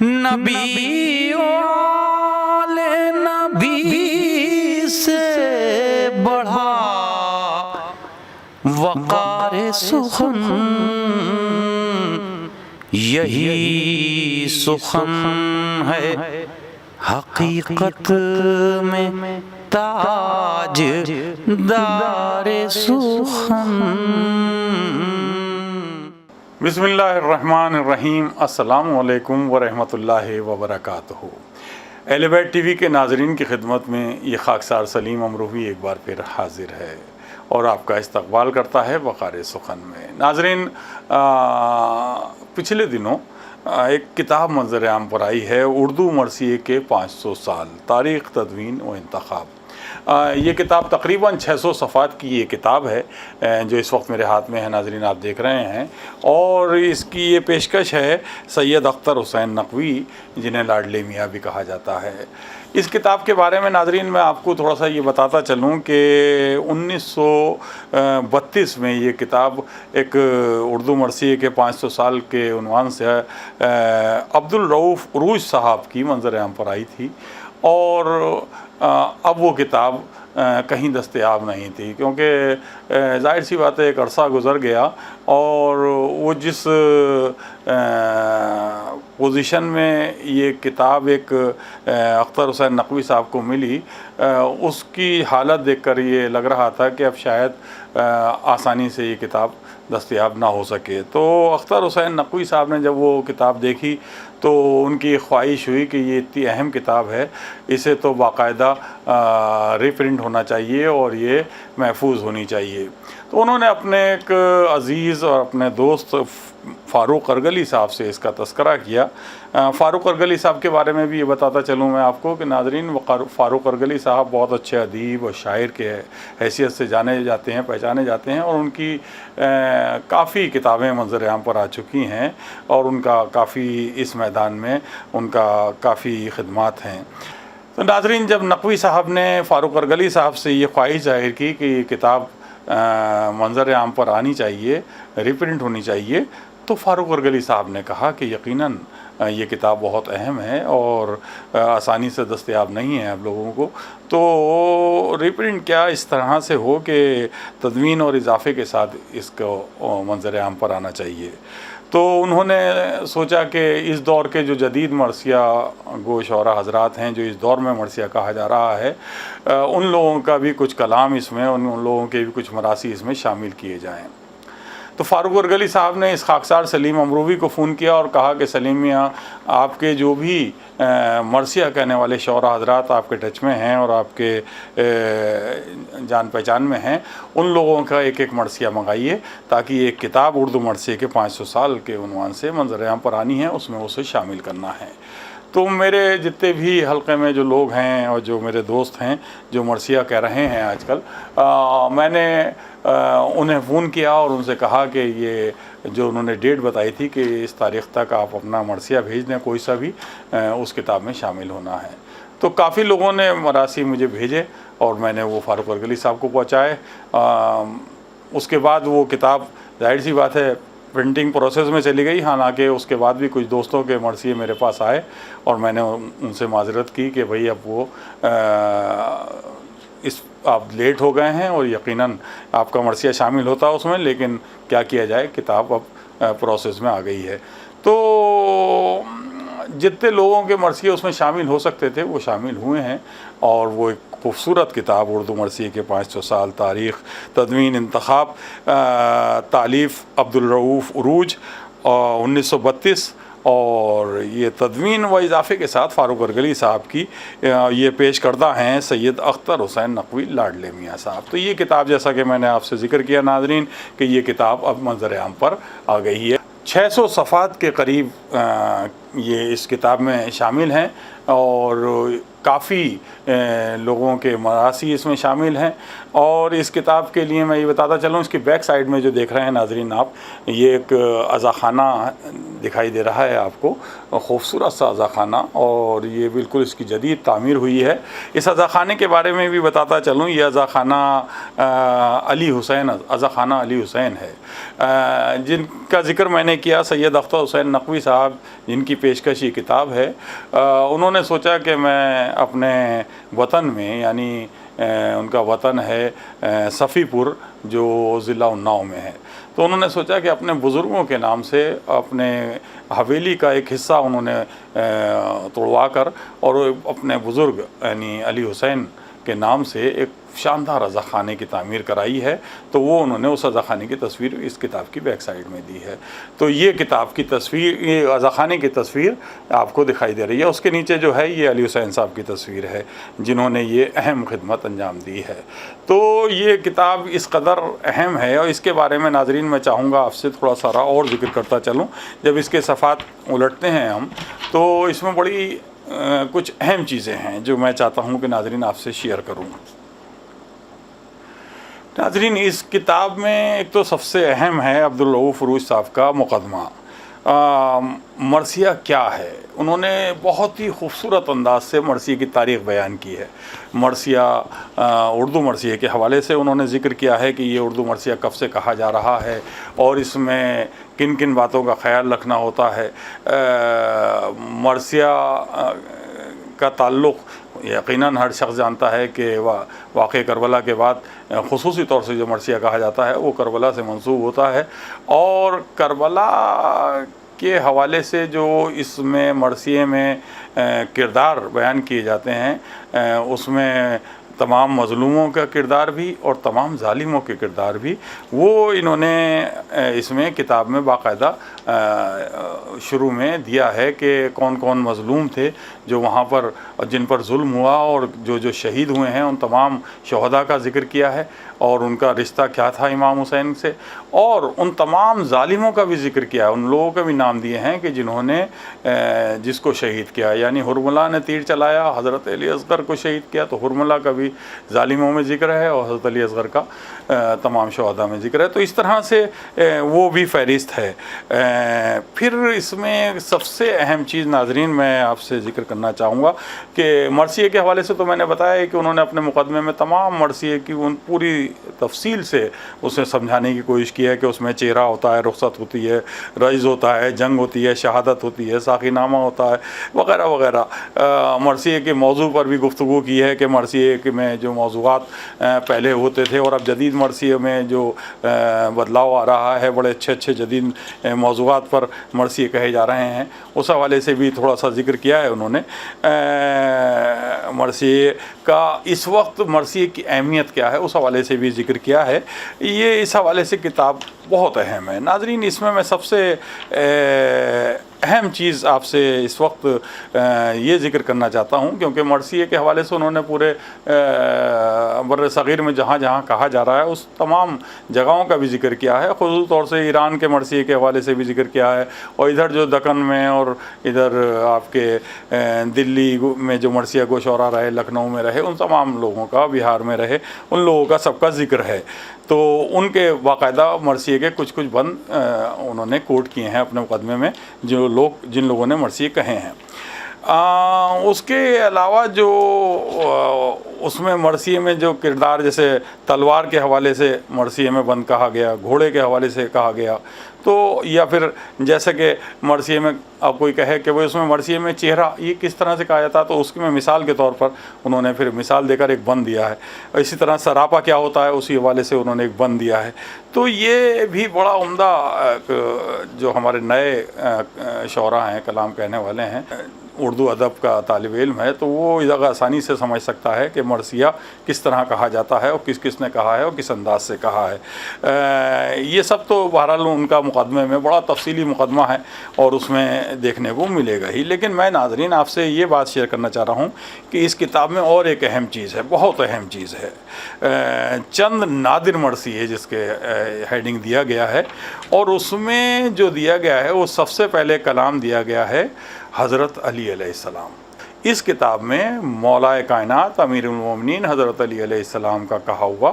نبی والے نبی سے بڑھا وقار سخن، یہی سخن ہے حقیقت میں تاج دار سخن۔ بسم اللہ الرحمن الرحیم۔ السلام علیکم ورحمۃ اللہ وبرکاتہ۔ اہل بیت ٹی وی کے ناظرین کی خدمت میں یہ خاکسار سلیم امروہی ایک بار پھر حاضر ہے اور آپ کا استقبال کرتا ہے وقار سخن میں۔ ناظرین، پچھلے دنوں ایک کتاب منظر عام پر آئی ہے، اردو مرثیے کے 500 سال، تاریخ، تدوین و انتخاب۔ یہ کتاب تقریباً 600 صفحات کی یہ کتاب ہے جو اس وقت میرے ہاتھ میں ہے، ناظرین آپ دیکھ رہے ہیں، اور اس کی یہ پیشکش ہے سید اختر حسین نقوی، جنہیں لاڈلے میاں بھی کہا جاتا ہے۔ اس کتاب کے بارے میں ناظرین میں آپ کو تھوڑا سا یہ بتاتا چلوں کہ 1932 میں یہ کتاب ایک اردو مرثیے کے 500 سال کے عنوان سے عبدالرؤف عروج صاحب کی منظر عام پر آئی تھی، اور اب وہ کتاب کہیں دستیاب نہیں تھی، کیونکہ ظاہر سی بات ہے ایک عرصہ گزر گیا اور وہ جس پوزیشن میں یہ کتاب ایک اختر حسین نقوی صاحب کو ملی، اس کی حالت دیکھ کر یہ لگ رہا تھا کہ اب شاید آسانی سے یہ کتاب دستیاب نہ ہو سکے۔ تو اختر حسین نقوی صاحب نے جب وہ کتاب دیکھی تو ان کی خواہش ہوئی کہ یہ اتنی اہم کتاب ہے، اسے تو باقاعدہ ریپرنٹ ہونا چاہیے اور یہ محفوظ ہونی چاہیے۔ تو انہوں نے اپنے ایک عزیز اور اپنے دوست فاروق ارگلی صاحب سے اس کا تذکرہ کیا۔ فاروق ارگلی صاحب کے بارے میں بھی یہ بتاتا چلوں میں آپ کو کہ ناظرین، فاروق ارگلی صاحب بہت اچھے ادیب اور شاعر کے حیثیت سے جانے جاتے ہیں، پہچانے جاتے ہیں، اور ان کی کافی کتابیں منظر عام پر آ چکی ہیں اور ان کا کافی اس میدان میں ان کا کافی خدمات ہیں۔ تو ناظرین، جب نقوی صاحب نے فاروق ارگلی صاحب سے یہ خواہش ظاہر کی کہ یہ کتاب منظر عام پر آنی چاہیے، ریپرنٹ ہونی چاہیے، تو فاروق ارگلی صاحب نے کہا کہ یقیناً یہ کتاب بہت اہم ہے اور آسانی سے دستیاب نہیں ہے اب لوگوں کو، تو ریپرنٹ کیا اس طرح سے ہو کہ تدوین اور اضافے کے ساتھ اس کو منظر عام پر آنا چاہیے۔ تو انہوں نے سوچا کہ اس دور کے جو جدید مرثیہ گو شعراء حضرات ہیں، جو اس دور میں مرثیہ کہا جا رہا ہے، ان لوگوں کا بھی کچھ کلام اس میں، ان لوگوں کے بھی کچھ مراثی اس میں شامل کیے جائیں۔ تو فاروق ارگلی صاحب نے اس خاکسار سلیم امروہی کو فون کیا اور کہا کہ سلیم میاں، آپ کے جو بھی مرثیہ کہنے والے شعراء حضرات آپ کے ٹچ میں ہیں اور آپ کے جان پہچان میں ہیں، ان لوگوں کا ایک ایک مرثیہ منگائیے تاکہ ایک کتاب اردو مرثیے کے 500 سال کے عنوان سے منظر عام پر آنی ہے، اس میں اسے شامل کرنا ہے۔ تو میرے جتنے بھی حلقے میں جو لوگ ہیں اور جو میرے دوست ہیں جو مرثیہ کہہ رہے ہیں آج کل، میں نے انہیں فون کیا اور ان سے کہا کہ یہ جو انہوں نے ڈیٹ بتائی تھی کہ اس تاریخ تک آپ اپنا مرثیہ بھیج دیں، کوئی سا بھی اس کتاب میں شامل ہونا ہے۔ تو کافی لوگوں نے مراثی مجھے بھیجے اور میں نے وہ فاروق ارگلی صاحب کو پہنچائے۔ اس کے بعد وہ کتاب ظاہر سی بات ہے پرنٹنگ پروسیس میں چلی گئی، حالانکہ اس کے بعد بھی کچھ دوستوں کے مرثیے میرے پاس آئے اور میں نے ان سے معذرت کی کہ بھئی اب وہ آپ لیٹ ہو گئے ہیں اور یقیناً آپ کا مرثیہ شامل ہوتا اس میں، لیکن کیا کیا جائے، کتاب اب پروسیس میں آ گئی ہے۔ تو جتنے لوگوں کے مرثیے اس میں شامل ہو سکتے تھے وہ شامل ہوئے ہیں، اور وہ ایک خوبصورت کتاب اردو مرثیے کے 500 سال، تاریخ، تدوین، انتخاب، تالیف عبدالرؤف عروج 1932، اور یہ تدوین و اضافے کے ساتھ فاروق ارگلی صاحب کی یہ پیش کردہ ہیں سید اختر حسین نقوی لاڈلے میاں صاحب۔ تو یہ کتاب، جیسا کہ میں نے آپ سے ذکر کیا ناظرین، کہ یہ کتاب اب منظر عام پر آ گئی ہے۔ 600 صفحات کے قریب یہ اس کتاب میں شامل ہیں اور کافی لوگوں کے مراثی اس میں شامل ہیں. اور اس کتاب کے لیے میں یہ بتاتا چلوں، اس کی بیک سائڈ میں جو دیکھ رہے ہیں ناظرین آپ، یہ ایک عزاخانہ دکھائی دے رہا ہے آپ کو، خوبصورت سا عزاخانہ، اور یہ بالکل اس کی جدید تعمیر ہوئی ہے. اس عزاخانے کے بارے میں بھی بتاتا چلوں، یہ عزاخانہ علی حسین عزاخانہ علی حسین ہے، جن کا ذکر میں نے کیا. سید اختر حسین نقوی صاحب جن کی پیشکش یہ کتاب ہے، انہوں نے سوچا کہ میں اپنے وطن میں، یعنی ان کا وطن ہے صفی پور جو ضلع اناؤ میں ہے، تو انہوں نے سوچا کہ اپنے بزرگوں کے نام سے اپنے حویلی کا ایک حصہ انہوں نے توڑوا کر اور اپنے بزرگ یعنی علی حسین کے نام سے ایک شاندار عزاخانے کی تعمیر کرائی ہے. تو وہ انہوں نے اس عزاخانے کی تصویر اس کتاب کی بیک سائڈ میں دی ہے. تو یہ کتاب کی تصویر، یہ عزاخانے کی تصویر آپ کو دکھائی دے رہی ہے. اس کے نیچے جو ہے یہ علی حسین صاحب کی تصویر ہے جنہوں نے یہ اہم خدمت انجام دی ہے. تو یہ کتاب اس قدر اہم ہے، اور اس کے بارے میں ناظرین میں چاہوں گا آپ سے تھوڑا سا اور ذکر کرتا چلوں. جب اس کے صفحات الٹتے ہیں ہم، تو اس میں بڑی کچھ اہم چیزیں ہیں جو میں چاہتا ہوں کہ ناظرین آپ سے شیئر کروں. ناظرین، اس کتاب میں ایک تو سب سے اہم ہے عبدالرؤف فروش صاحب کا مقدمہ، مرثیہ کیا ہے. انہوں نے بہت ہی خوبصورت انداز سے مرثیے کی تاریخ بیان کی ہے. مرثیہ اردو مرثیے کے حوالے سے انہوں نے ذکر کیا ہے کہ یہ اردو مرثیہ کب سے کہا جا رہا ہے اور اس میں کن کن باتوں کا خیال رکھنا ہوتا ہے. مرثیہ کا تعلق یقیناً ہر شخص جانتا ہے کہ واقع کربلا کے بعد خصوصی طور سے جو مرثیہ کہا جاتا ہے وہ کربلا سے منسوب ہوتا ہے، اور کربلا کے حوالے سے جو اس میں مرثیے میں کردار بیان کیے جاتے ہیں، اس میں تمام مظلوموں کا کردار بھی اور تمام ظالموں کے کردار بھی، وہ انہوں نے اس میں کتاب میں باقاعدہ شروع میں دیا ہے کہ کون کون مظلوم تھے جو وہاں پر جن پر ظلم ہوا، اور جو شہید ہوئے ہیں ان تمام شہداء کا ذکر کیا ہے اور ان کا رشتہ کیا تھا امام حسین سے، اور ان تمام ظالموں کا بھی ذکر کیا ہے. ان لوگوں کا بھی نام دیے ہیں کہ جنہوں نے جس کو شہید کیا، یعنی حرملہ نے تیر چلایا، حضرت علی اصغر کو شہید کیا، تو حرملہ کا بھی ظالموں میں ذکر ہے اور حضرت علی اصغر کا تمام شہداء میں ذکر ہے. تو اس طرح سے وہ بھی فہرست ہے. پھر اس میں سب سے اہم چیز ناظرین میں آپ سے ذکر کرنا چاہوں گا کہ مرثیے کے حوالے سے تو میں نے بتایا کہ انہوں نے اپنے مقدمے میں تمام مرثیے کی ان پوری تفصیل سے اسے سمجھانے کی کوشش کی ہے کہ اس میں چہرہ ہوتا ہے، رخصت ہوتی ہے، رئیس ہوتا ہے، جنگ ہوتی ہے، شہادت ہوتی ہے، ساقی نامہ ہوتا ہے، وغیرہ وغیرہ. مرثیے کے موضوع پر بھی گفتگو کی ہے کہ مرثیے میں جو موضوعات پہلے ہوتے تھے اور اب جدید مرثیے میں جو بدلاؤ آ رہا ہے، بڑے اچھے اچھے جدید موضوعات پر مرثیے کہے جا رہے ہیں، اس حوالے سے بھی تھوڑا سا ذکر کیا ہے انہوں نے. مرثیے کا اس وقت مرثیے کی اہمیت کیا ہے اس حوالے سے بھی ذکر کیا ہے. یہ اس حوالے سے کتاب بہت اہم ہے. ناظرین، اس میں سب سے اہم چیز آپ سے اس وقت یہ ذکر کرنا چاہتا ہوں، کیونکہ مرثیے کے حوالے سے انہوں نے پورے بر صغیر میں جہاں جہاں کہا جا رہا ہے اس تمام جگہوں کا بھی ذکر کیا ہے. خصوصی طور سے ایران کے مرثیے کے حوالے سے بھی ذکر کیا ہے، اور ادھر جو دکن میں اور ادھر آپ کے دلی میں جو مرثیہ گو شعرا رہے، لکھنؤ میں رہے، ان تمام لوگوں کا، بہار میں رہے، ان لوگوں کا سب کا ذکر ہے. تو ان کے باقاعدہ مرثیے کے کچھ بند انہوں نے کوٹ کیے ہیں اپنے مقدمے میں، جن لوگوں نے مرثیے کہے ہیں. اس کے علاوہ جو اس میں مرثیے میں جو کردار، جیسے تلوار کے حوالے سے مرثیے میں بند کہا گیا، گھوڑے کے حوالے سے کہا گیا، تو یا پھر جیسے کہ مرثیے میں اب کوئی کہے کہ وہ اس میں مرثیے میں چہرہ یہ کس طرح سے کہا جاتا، تو اس کی میں مثال کے طور پر انہوں نے پھر مثال دے کر ایک بند دیا ہے. اسی طرح سراپا کیا ہوتا ہے اسی حوالے سے انہوں نے ایک بند دیا ہے. تو یہ بھی بڑا عمدہ جو ہمارے نئے شعراء ہیں، کلام کہنے والے ہیں، اردو ادب کا طالب علم ہے، تو وہ اس جگہ آسانی سے سمجھ سکتا ہے کہ مرثیہ کس طرح کہا جاتا ہے اور کس کس نے کہا ہے اور کس انداز سے کہا ہے. یہ سب تو بہرحال ان کا مقدمے میں بڑا تفصیلی مقدمہ ہے اور اس میں دیکھنے کو ملے گا ہی. لیکن میں ناظرین آپ سے یہ بات شیئر کرنا چاہ رہا ہوں کہ اس کتاب میں اور ایک اہم چیز ہے، بہت اہم چیز ہے. چند نادر مرثیے جس کے ہیڈنگ دیا گیا ہے، اور اس میں جو دیا گیا ہے وہ سب سے پہلے کلام دیا گیا ہے حضرت علی علیہ السلام. اس کتاب میں مولا کائنات امیر المومنین حضرت علی علیہ السلام کا کہا ہوا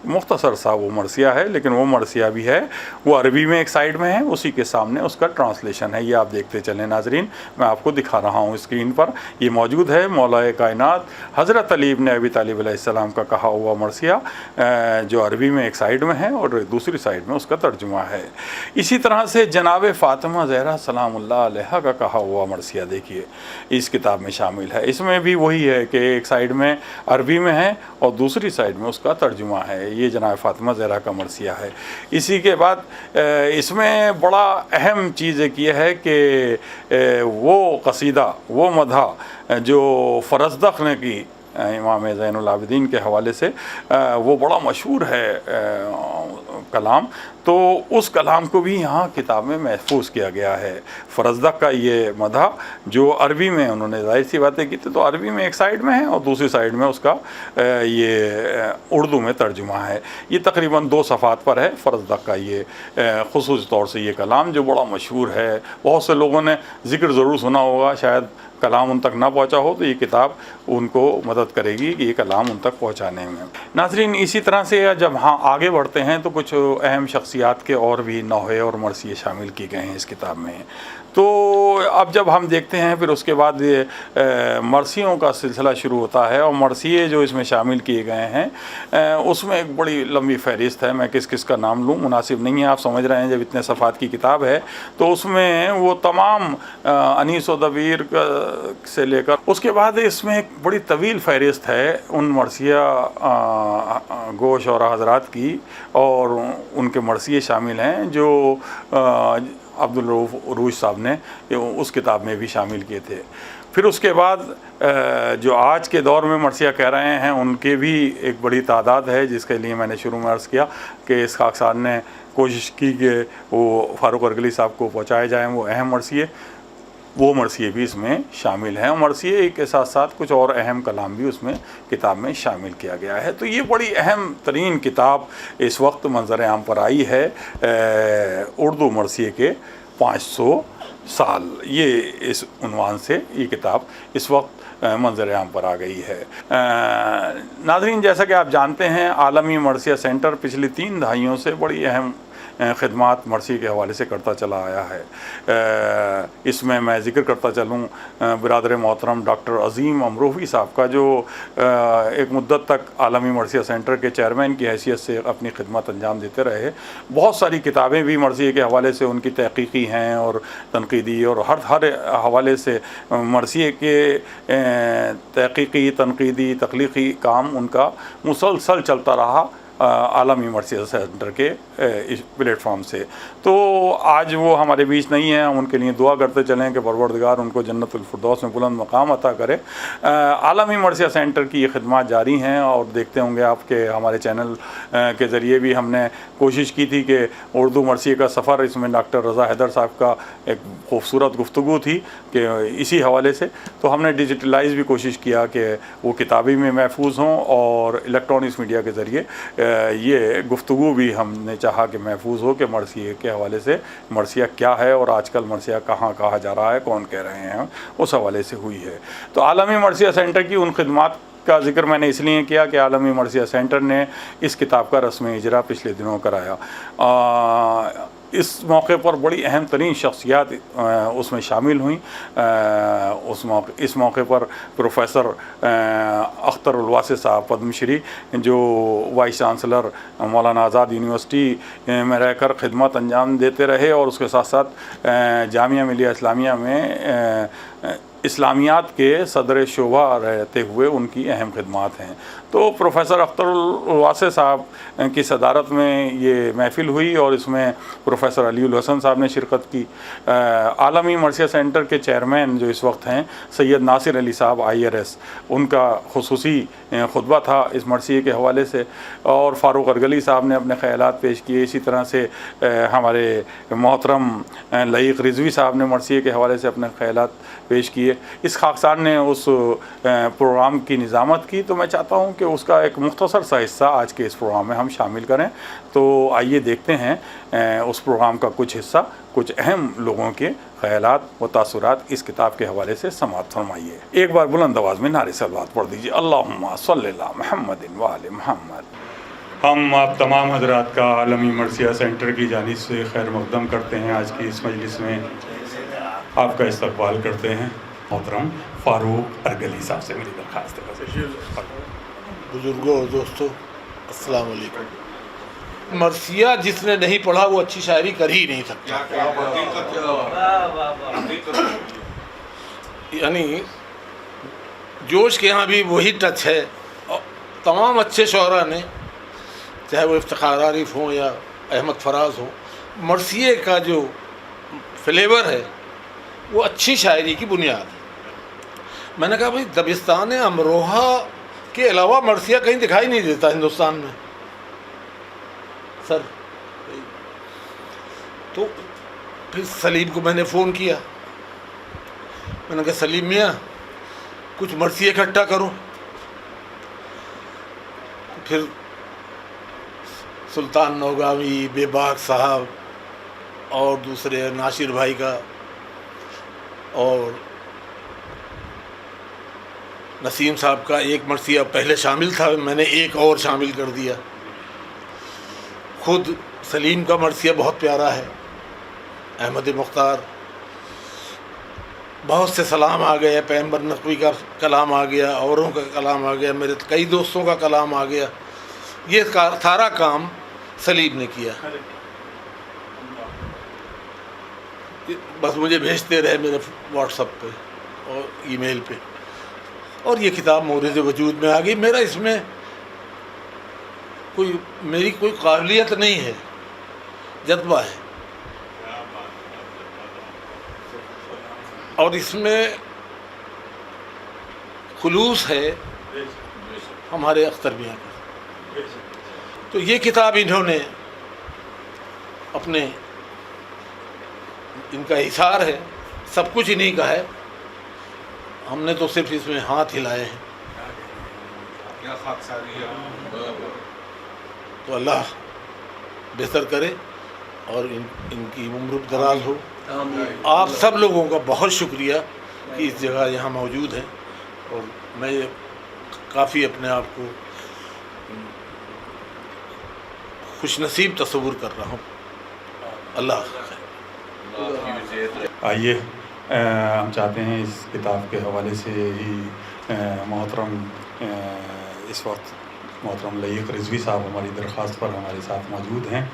مختصر سا وہ مرثیہ ہے، لیکن وہ مرثیہ بھی ہے وہ عربی میں ایک سائیڈ میں ہے، اسی کے سامنے اس کا ٹرانسلیشن ہے۔ یہ آپ دیکھتے چلیں ناظرین، میں آپ کو دکھا رہا ہوں اسکرین پر، یہ موجود ہے مولا کائنات حضرت علی ابن ابی طالب علیہ السلام کا کہا ہوا مرثیہ، جو عربی میں ایک سائیڈ میں ہے اور دوسری سائیڈ میں اس کا ترجمہ ہے۔ اسی طرح سے جناب فاطمہ زہرا سلام اللہ علیہ کا کہا ہوا مرثیہ دیکھیے اس کتاب میں شامل ہے۔ اس میں بھی وہی ہے کہ ایک سائیڈ میں عربی میں ہے اور دوسری سائیڈ میں اس کا ترجمہ ہے۔ یہ جناب فاطمہ زہرا کا مرثیہ ہے۔ اسی کے بعد اس میں بڑا اہم چیز ایک یہ ہے کہ وہ قصیدہ، وہ مدح جو فرزدق نے کی امام زین العابدین کے حوالے سے، وہ بڑا مشہور ہے کلام، تو اس کلام کو بھی یہاں کتاب میں محفوظ کیا گیا ہے۔ فرزدق کا یہ مدح جو عربی میں انہوں نے ظاہر سی باتیں کی تھی، تو عربی میں ایک سائیڈ میں ہے اور دوسری سائیڈ میں اس کا یہ اردو میں ترجمہ ہے۔ یہ تقریباً 2 صفحات پر ہے فرزدق کا یہ خصوصی طور سے یہ کلام جو بڑا مشہور ہے، بہت سے لوگوں نے ذکر ضرور سنا ہوگا، شاید کلام ان تک نہ پہنچا ہو تو یہ کتاب ان کو مدد کرے گی کہ یہ کلام ان تک پہنچانے میں۔ ناظرین اسی طرح سے جب آگے بڑھتے ہیں تو کچھ اہم شخصیات کے اور بھی نوحے اور مرثیے شامل کیے گئے ہیں اس کتاب میں۔ تو اب جب ہم دیکھتے ہیں پھر اس کے بعد مرثیوں کا سلسلہ شروع ہوتا ہے، اور مرثیے جو اس میں شامل کیے گئے ہیں اس میں ایک بڑی لمبی فہرست ہے، میں کس کس کا نام لوں مناسب نہیں ہے، آپ سمجھ رہے ہیں جب اتنے صفحات کی کتاب ہے تو اس میں وہ تمام انیس و دبیر سے لے کر اس کے بعد اس میں ایک بڑی طویل فہرست ہے ان مرثیہ گوش اور حضرات کی، اور ان کے مرثیے شامل ہیں جو عبدالرؤوف عروج صاحب نے اس کتاب میں بھی شامل کیے تھے۔ پھر اس کے بعد جو آج کے دور میں مرثیہ کہہ رہے ہیں ان کے بھی ایک بڑی تعداد ہے، جس کے لیے میں نے شروع میں عرض کیا کہ اسحاق صاحب نے کوشش کی کہ وہ فاروق ارگلی صاحب کو پہنچائے جائیں وہ اہم مرثیے، وہ مرثیے بھی اس میں شامل ہیں، اور مرثیے کے ساتھ ساتھ کچھ اور اہم کلام بھی اس میں کتاب میں شامل کیا گیا ہے۔ تو یہ بڑی اہم ترین کتاب اس وقت منظر عام پر آئی ہے، اردو مرثیے کے 500 سال، یہ اس عنوان سے یہ کتاب اس وقت منظر عام پر آ گئی ہے۔ ناظرین جیسا کہ آپ جانتے ہیں عالمی مرثیہ سینٹر پچھلی 3 دہائیوں سے بڑی اہم خدمات مرثیے کے حوالے سے کرتا چلا آیا ہے۔ اس میں ذکر کرتا چلوں برادر محترم ڈاکٹر عظیم امروہی صاحب کا، جو ایک مدت تک عالمی مرثیہ سینٹر کے چیئرمین کی حیثیت سے اپنی خدمات انجام دیتے رہے۔ بہت ساری کتابیں بھی مرثیے کے حوالے سے ان کی تحقیقی ہیں اور تنقیدی، اور ہر حوالے سے مرثیے کے تحقیقی، تنقیدی، تخلیقی کام ان کا مسلسل چلتا رہا عالمی مرثیہ سینٹر کے اس پلیٹ فارم سے۔ تو آج وہ ہمارے بیچ نہیں ہیں، ہم ان کے لیے دعا کرتے چلیں کہ پروردگار ان کو جنت الفردوس میں بلند مقام عطا کرے۔ عالمی مرثیہ سینٹر کی یہ خدمات جاری ہیں، اور دیکھتے ہوں گے آپ کہ ہمارے چینل کے ذریعے بھی ہم نے کوشش کی تھی کہ اردو مرثیے کا سفر، اس میں ڈاکٹر رضا حیدر صاحب کا ایک خوبصورت گفتگو تھی کہ اسی حوالے سے، تو ہم نے ڈیجیٹلائز بھی کوشش کیا کہ وہ کتابی میں محفوظ ہوں، اور الیکٹرانکس میڈیا کے ذریعے یہ گفتگو بھی ہم نے چاہا کہ محفوظ ہو کہ مرثیے کے حوالے سے مرثیہ کیا ہے اور آج کل مرثیہ کہاں کہا جا رہا ہے، کون کہہ رہے ہیں، اس حوالے سے ہوئی ہے۔ تو عالمی مرثیہ سینٹر کی ان خدمات کا ذکر میں نے اس لیے کیا کہ عالمی مرثیہ سینٹر نے اس کتاب کا رسم اجرا پچھلے دنوں کرایا۔ اس موقع پر بڑی اہم ترین شخصیات اس میں شامل ہوئیں۔ اس موقع پر پروفیسر اختر الواسع صاحب پدم شری، جو vice chancellor Maulana Azad university میں رہ کر خدمت انجام دیتے رہے، اور اس کے ساتھ ساتھ جامعہ ملیہ اسلامیہ میں اسلامیات کے صدر شعبہ رہتے ہوئے ان کی اہم خدمات ہیں۔ تو پروفیسر اختر الواسع صاحب کی صدارت میں یہ محفل ہوئی، اور اس میں پروفیسر علی الحسن صاحب نے شرکت کی۔ عالمی مرثیہ سینٹر کے چیئرمین جو اس وقت ہیں سید ناصر علی صاحب IRS، ان کا خصوصی خطبہ تھا اس مرثیے کے حوالے سے، اور فاروق ارگلی صاحب نے اپنے خیالات پیش کیے۔ اسی طرح سے ہمارے محترم لعیق رضوی صاحب نے مرثیے کے حوالے سے اپنے خیالات پیش کیے۔ اسحاق صاحب نے اس پروگرام کی نظامت کی، تو میں چاہتا ہوں کہ اس کا ایک مختصر سا حصہ آج کے اس پروگرام میں ہم شامل کریں۔ تو آئیے دیکھتے ہیں اس پروگرام کا کچھ حصہ کچھ اہم لوگوں کے خیالات و تاثرات اس کتاب کے حوالے سے سماعت فرمائیے۔ ایک بار بلند آواز میں نعرے صلوات پڑھ دیجیے، اللہم صلی اللہ محمد وآل محمد۔ ہم آپ تمام حضرات کا عالمی مرثیہ سینٹر کی جانب سے خیر مقدم کرتے ہیں۔ آج کی اس مجلس میں آپ کا استقبال کرتے ہیں۔ محترم فاروق ارگلی صاحب سے میری درخواست ہے۔ بزرگوں اور دوستوں، السلام علیکم۔ مرثیہ جس نے نہیں پڑھا وہ اچھی شاعری کر ہی نہیں سکتا۔ یعنی جوش کے یہاں بھی وہی ٹچ ہے۔ تمام اچھے شعراء نے، چاہے وہ افتخار عارف ہوں یا احمد فراز ہوں، مرثیے کا جو فلیور ہے وہ اچھی شاعری کی بنیاد ہے۔ میں نے کہا بھائی دبستان امروہہ کے علاوہ مرثیہ کہیں دکھائی نہیں دیتا ہندوستان میں سر۔ تو پھر سلیم کو میں نے فون کیا، میں نے کہا سلیم میاں کچھ مرثیے اکٹھا کرو۔ پھر سلطان نوگاوی، بے باک صاحب اور دوسرے ناصر بھائی کا اور نسیم صاحب کا ایک مرثیہ پہلے شامل تھا، میں نے ایک اور شامل کر دیا۔ خود سلیم کا مرثیہ بہت پیارا ہے، احمد مختار، بہت سے سلام آ گئے، پیغمبر نقوی کا کلام آ گیا، اوروں کا کلام آ گیا، میرے کئی دوستوں کا کلام آ گیا۔ یہ سارا کام سلیم نے کیا، بس مجھے بھیجتے رہے میرے واٹس ایپ پہ اور ای میل پہ، اور یہ کتاب مورد وجود میں آ گئی۔ میرا اس میں میری کوئی قابلیت نہیں ہے، جذبہ ہے، اور اس میں خلوص ہے ہمارے اختر میاں کا۔ تو یہ کتاب انہوں نے اپنے، ان کا اثار ہے، سب کچھ انہی کا ہے، ہم نے تو صرف اس میں ہاتھ ہلائے ہیں۔ تو اللہ بہتر کرے اور ان کی عمر دراز ہو۔ آپ سب لوگوں کا بہت شکریہ کہ اس جگہ یہاں موجود ہیں، اور میں کافی اپنے آپ کو خوش نصیب تصور کر رہا ہوں۔ اللہ آئیے ہم چاہتے ہیں اس کتاب کے حوالے سے ہی محترم اس وقت محترم لئیق رضوی صاحب ہماری درخواست پر ہمارے ساتھ موجود ہیں۔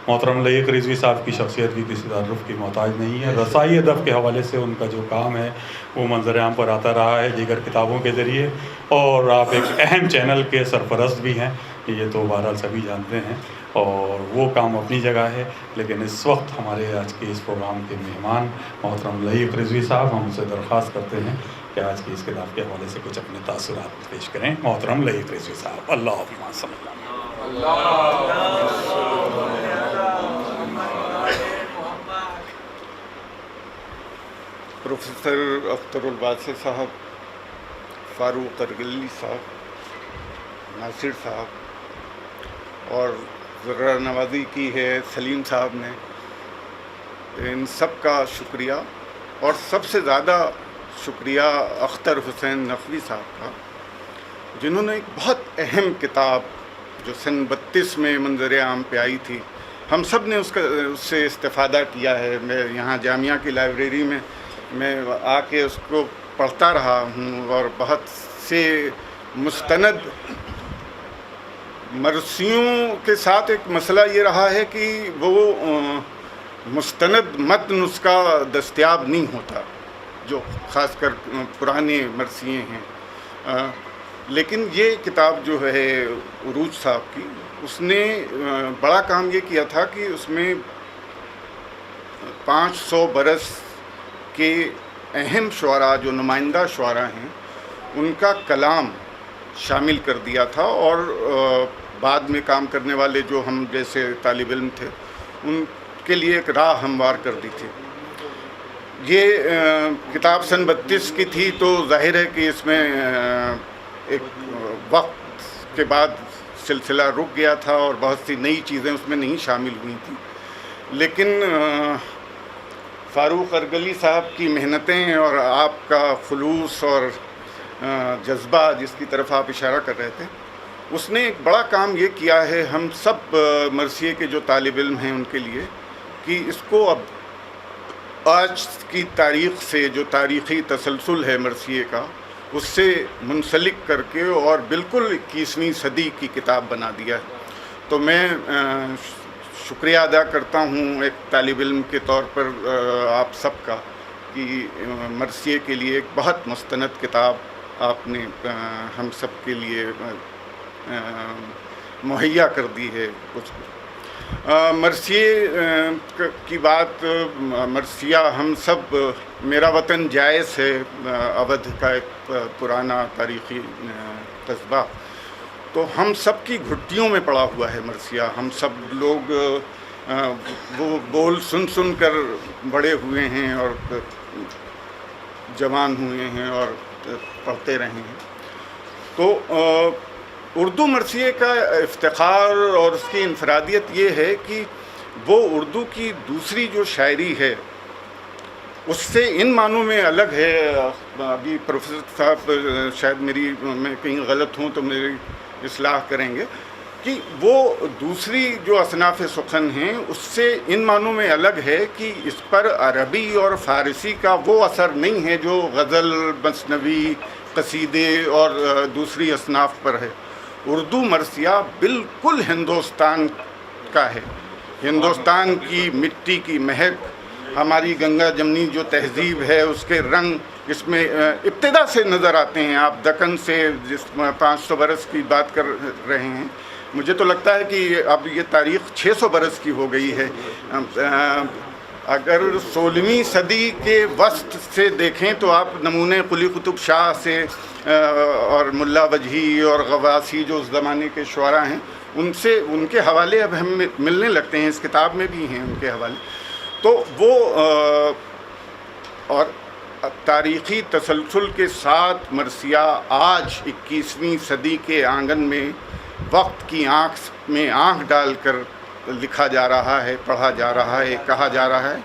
محترم لئیق رضوی صاحب کی شخصیت بھی کسی تعارف کی محتاج نہیں ہے۔ رسائی ادب کے حوالے سے ان کا جو کام ہے وہ منظر عام پر آتا رہا ہے دیگر کتابوں کے ذریعے، اور آپ ایک اہم چینل کے سرپرست بھی ہیں، یہ تو بہرحال سبھی جانتے ہیں، اور وہ کام اپنی جگہ ہے۔ لیکن اس وقت ہمارے آج کے اس پروگرام کے مہمان محترم لئیق رضوی صاحب، ہم ان سے درخواست کرتے ہیں کہ آج کی اس کتاب کے حوالے سے کچھ اپنے تاثرات پیش کریں۔ محترم لئیق رضوی صاحب، اللہم صلی اللہ۔ پروفیسر اختر الباسط صاحب، فاروق ارگلی صاحب، ناصر صاحب، اور ذرا نوازی کی ہے سلیم صاحب نے، ان سب کا شکریہ، اور سب سے زیادہ شکریہ اختر حسین نقوی صاحب کا، جنہوں نے ایک بہت اہم کتاب جو سن 32 میں منظر عام پہ آئی تھی، ہم سب نے اس سے استفادہ کیا ہے۔ میں یہاں جامعہ کی لائبریری میں آ کے اس کو پڑھتا رہا ہوں، اور بہت سے مستند مرثیوں کے ساتھ ایک مسئلہ یہ رہا ہے کہ وہ مستند متن اس کا دستیاب نہیں ہوتا، جو خاص کر پرانے مرثیے ہیں۔ لیکن یہ کتاب جو ہے عروج صاحب کی، اس نے بڑا کام یہ کیا تھا کہ اس میں 500 برس کے اہم شعراء جو نمائندہ شعراء ہیں ان کا کلام شامل کر دیا تھا، اور بعد میں کام کرنے والے جو ہم جیسے طالب علم تھے ان کے لیے ایک راہ ہموار کر دی تھی۔ یہ کتاب سن 32 کی تھی، تو ظاہر ہے کہ اس میں ایک وقت کے بعد سلسلہ رک گیا تھا اور بہت سی نئی چیزیں اس میں نہیں شامل ہوئی تھیں، لیکن فاروق ارگلی صاحب کی محنتیں اور آپ کا خلوص اور جذبہ جس کی طرف آپ اشارہ کر رہے تھے، اس نے ایک بڑا کام یہ کیا ہے ہم سب مرثیے کے جو طالب علم ہیں ان کے لیے، کہ اس کو اب آج کی تاریخ سے جو تاریخی تسلسل ہے مرثیے کا اس سے منسلک کر کے اور بالکل 21ویں صدی کی کتاب بنا دیا ہے۔ تو میں شکریہ ادا کرتا ہوں ایک طالب علم کے طور پر آپ سب کا، کہ مرثیے کے لیے ایک بہت مستند کتاب آپ نے ہم سب کے لیے مہیا کر دی ہے۔ مرثیے کی بات، مرثیہ ہم سب، میرا وطن جائز ہے اودھ کا ایک پرانا تاریخی قصبہ، تو ہم سب کی گھٹیوں میں پڑا ہوا ہے مرثیہ۔ ہم سب لوگ وہ بول سن سن کر بڑے ہوئے ہیں اور جوان ہوئے ہیں اور پڑھتے رہے ہیں۔ تو اردو مرثیے کا افتخار اور اس کی انفرادیت یہ ہے کہ وہ اردو کی دوسری جو شاعری ہے اس سے ان معنوں میں الگ ہے۔ ابھی پروفیسر صاحب شاید میں کہیں غلط ہوں تو میری اصلاح کریں گے، کہ وہ دوسری جو اصناف سخن ہیں اس سے ان معنوں میں الگ ہے کہ اس پر عربی اور فارسی کا وہ اثر نہیں ہے جو غزل، مثنوی، قصیدے اور دوسری اصناف پر ہے۔ اردو مرثیہ بالکل ہندوستان کا ہے، ہندوستان کی مٹی کی مہک، ہماری گنگا جمنی جو تہذیب ہے اس کے رنگ اس میں ابتدا سے نظر آتے ہیں۔ آپ دکن سے جس 500 برس کی بات کر رہے ہیں، مجھے تو لگتا ہے کہ اب یہ تاریخ 600 برس کی ہو گئی ہے۔ اگر 16ویں صدی کے وسط سے دیکھیں تو آپ نمونے قلی قطب شاہ سے اور ملا وجہی اور غواسی جو اس زمانے کے شعراء ہیں ان سے، ان کے حوالے اب ہم ملنے لگتے ہیں، اس کتاب میں بھی ہیں ان کے حوالے۔ تو وہ اور تاریخی تسلسل کے ساتھ مرثیہ آج 21ویں صدی کے آنگن میں وقت کی آنکھ میں آنکھ ڈال کر لکھا جا رہا ہے، پڑھا جا رہا ہے، کہا جا رہا ہے۔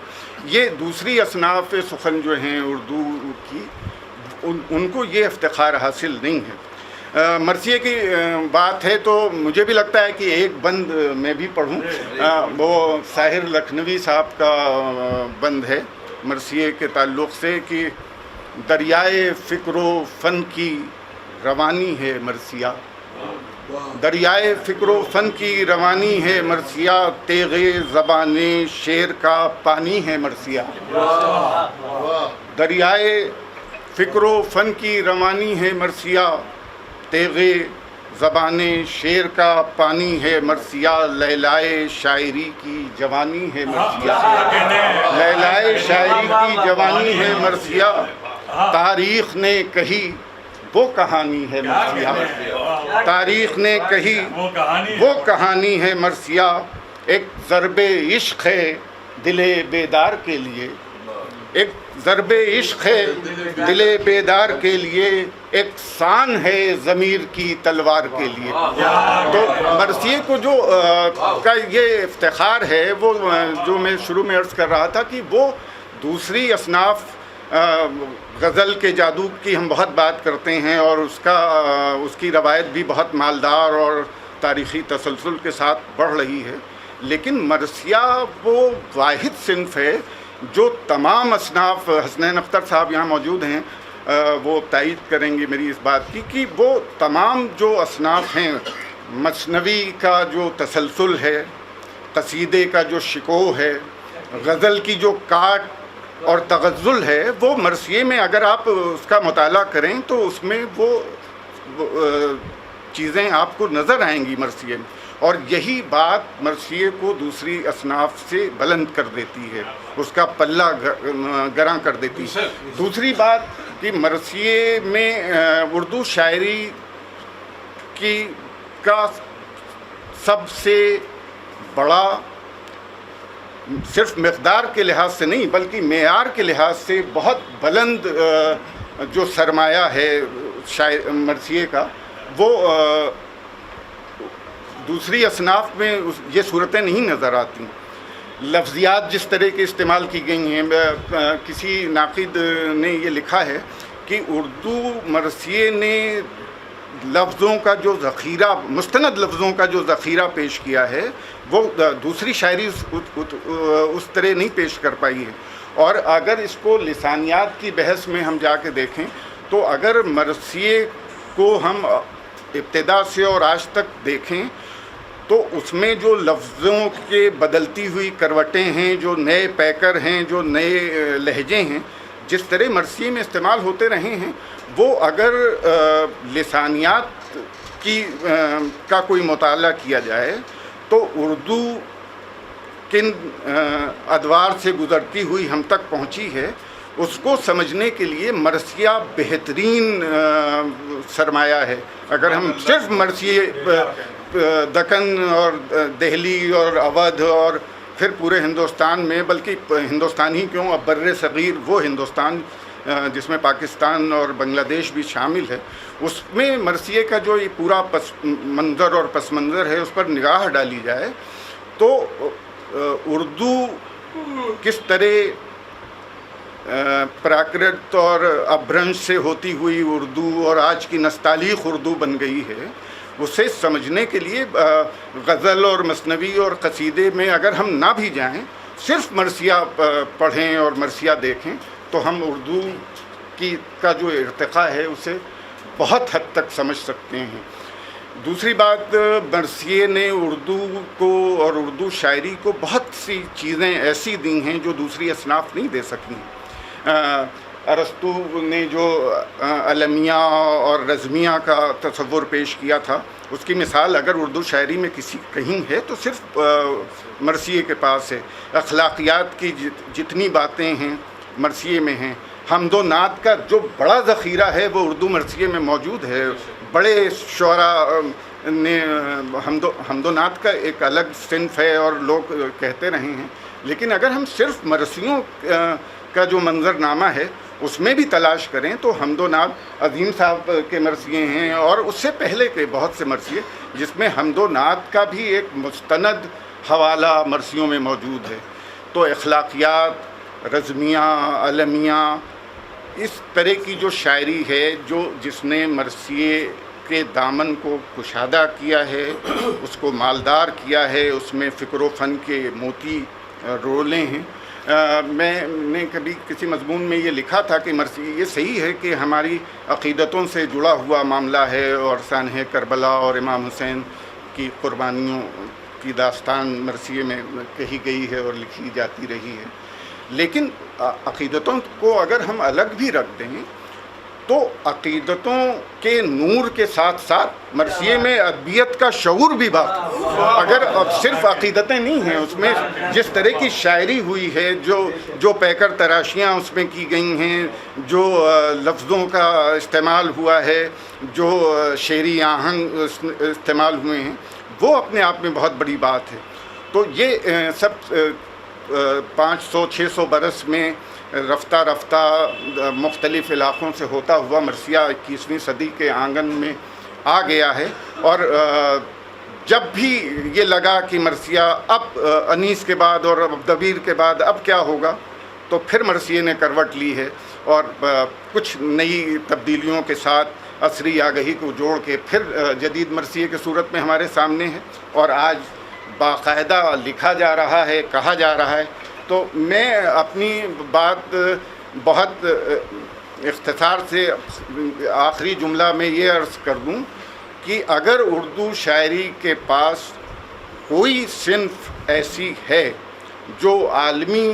یہ دوسری اصناف سخن جو ہیں اردو کی، ان کو یہ افتخار حاصل نہیں ہے۔ مرثیے کی بات ہے تو مجھے بھی لگتا ہے کہ ایک بند میں بھی پڑھوں، وہ ساحر لکھنوی صاحب کا بند ہے مرثیے کے تعلق سے، کہ دریائے فکر و فن کی روانی ہے مرثیہ، دریائے فکر و فن کی روانی ہے مرثیہ، تیغ زبان شعر کا پانی ہے مرثیہ۔ دریائے فکر و فن کی روانی ہے مرثیہ، تیغ زبان شعر کا پانی ہے مرثیہ، لیلائے شاعری کی جوانی ہے مرثیہ، لیلائے شاعری کی جوانی ہے مرثیہ، تاریخ نے کہی وہ کہانی ہے مرثیہ، تاریخ نے کہی وہ کہانی ہے مرثیہ، ایک ضرب عشق ہے دل بیدار کے لیے، ایک ضرب عشق ہے دل بیدار کے لیے، ایک سان ہے ضمیر کی تلوار کے لیے۔ تو مرثیے کو جو کا یہ افتخار ہے، وہ جو میں شروع میں عرض کر رہا تھا کہ وہ دوسری اصناف، غزل کے جادو کی ہم بہت بات کرتے ہیں اور اس کی روایت بھی بہت مالدار اور تاریخی تسلسل کے ساتھ بڑھ رہی ہے، لیکن مرثیہ وہ واحد صنف ہے جو تمام اصناف، حسنین اختر صاحب یہاں موجود ہیں، وہ تائید کریں گے میری اس بات کی، کہ وہ تمام جو اصناف ہیں، مثنوی کا جو تسلسل ہے، قصیدے کا جو شکوہ ہے، غزل کی جو کاٹ اور تغزل ہے، وہ مرثیے میں اگر آپ اس کا مطالعہ کریں تو اس میں وہ چیزیں آپ کو نظر آئیں گی مرثیے میں، اور یہی بات مرثیے کو دوسری اصناف سے بلند کر دیتی ہے، اس کا پلہ گراں کر دیتی ہے۔ دوسری بات کہ مرثیے میں اردو شاعری کا سب سے بڑا، صرف مقدار کے لحاظ سے نہیں بلکہ معیار کے لحاظ سے بہت بلند جو سرمایہ ہے مرثیے کا، وہ دوسری اصناف میں یہ صورتیں نہیں نظر آتی۔ لفظیات جس طرح کی استعمال کی گئی ہیں، کسی ناقد نے یہ لکھا ہے کہ اردو مرثیے نے لفظوں کا جو ذخیرہ، مستند لفظوں کا جو ذخیرہ پیش کیا ہے وہ دوسری شاعری اس طرح نہیں پیش کر پائی ہے. اور اگر اس کو لسانیات کی بحث میں ہم جا کے دیکھیں تو اگر مرثیے کو ہم ابتدا سے اور آج تک دیکھیں تو اس میں جو لفظوں کے بدلتی ہوئی کروٹیں ہیں، جو نئے پیکر ہیں، جو نئے لہجے ہیں، جس طرح مرثیے میں استعمال ہوتے رہے ہیں، وہ اگر لسانیات کا کوئی مطالعہ کیا جائے تو اردو کن ادوار سے گزرتی ہوئی ہم تک پہنچی ہے، اس کو سمجھنے کے لیے مرثیہ بہترین سرمایہ ہے. اگر ہم صرف مرثیے دکن اور دہلی اور اودھ اور پھر پورے ہندوستان میں، بلکہ ہندوستان ہی کیوں، اب بر صغیر وہ ہندوستان جس میں پاکستان اور بنگلہ دیش بھی شامل ہے، اس میں مرثیے کا جو یہ پورا پس منظر اور پس منظر ہے اس پر نگاہ ڈالی جائے تو اردو کس طرح پراکرت اور ابھرنش سے ہوتی ہوئی اردو اور آج کی نستعلیق اردو بن گئی ہے، اسے سمجھنے کے لیے غزل اور مثنوی اور قصیدے میں اگر ہم نہ بھی جائیں، صرف مرثیہ پڑھیں اور مرثیہ دیکھیں تو ہم اردو کا جو ارتقاء ہے اسے بہت حد تک سمجھ سکتے ہیں. دوسری بات، مرثیے نے اردو کو اور اردو شاعری کو بہت سی چیزیں ایسی دی ہیں جو دوسری اصناف نہیں دے سکیں. ارسطو نے جو المیہ اور رزمیہ کا تصور پیش کیا تھا، اس کی مثال اگر اردو شاعری میں کہیں ہے تو صرف مرثیے کے پاس ہے. اخلاقیات کی جتنی باتیں ہیں مرثیے میں ہیں. حمد و نعت کا جو بڑا ذخیرہ ہے وہ اردو مرثیے میں موجود ہے. بڑے شعراء نے حمد و نعت کا ایک الگ صنف ہے اور لوگ کہتے رہے ہیں، لیکن اگر ہم صرف مرثیوں کا جو منظرنامہ ہے اس میں بھی تلاش کریں تو حمد و نعت عظیم صاحب کے مرثیے ہیں اور اس سے پہلے کے بہت سے مرثیے جس میں حمد و نعت کا بھی ایک مستند حوالہ مرثیوں میں موجود ہے. تو اخلاقیات، رزمیہ، المیہ، اس طرح کی جو شاعری ہے جس نے مرثیے کے دامن کو کشادہ کیا ہے، اس کو مالدار کیا ہے، اس میں فکر و فن کے موتی رولے ہیں. میں نے کبھی کسی مضمون میں یہ لکھا تھا کہ مرثیے یہ صحیح ہے کہ ہماری عقیدتوں سے جڑا ہوا معاملہ ہے اور سانحہ کربلا اور امام حسین کی قربانیوں کی داستان مرثیے میں کہی گئی ہے اور لکھی جاتی رہی ہے، لیکن عقیدتوں کو اگر ہم الگ بھی رکھ دیں تو عقیدتوں کے نور کے ساتھ ساتھ مرثیے میں ادبیت کا شعور بھی باقی. اگر صرف عقیدتیں نہیں ہیں، اس میں جس طرح کی شاعری ہوئی ہے، جو پیکر تراشیاں اس میں کی گئی ہیں، جو لفظوں کا استعمال ہوا ہے، جو شعری آہنگ استعمال ہوئے ہیں، وہ اپنے آپ میں بہت بڑی بات ہے. تو یہ سب 500-600 برس میں رفتہ رفتہ مختلف علاقوں سے ہوتا ہوا مرثیہ 21ویں صدی کے آنگن میں آ گیا ہے. اور جب بھی یہ لگا کہ مرثیہ اب انیس کے بعد اور دبیر کے بعد اب کیا ہوگا، تو پھر مرثیے نے کروٹ لی ہے اور کچھ نئی تبدیلیوں کے ساتھ عصری آگہی کو جوڑ کے پھر جدید مرثیے کی صورت میں ہمارے سامنے ہے اور آج باقاعدہ لکھا جا رہا ہے، کہا جا رہا ہے. تو میں اپنی بات بہت اختصار سے آخری جملہ میں یہ عرض کر دوں کہ اگر اردو شاعری کے پاس کوئی صنف ایسی ہے جو عالمی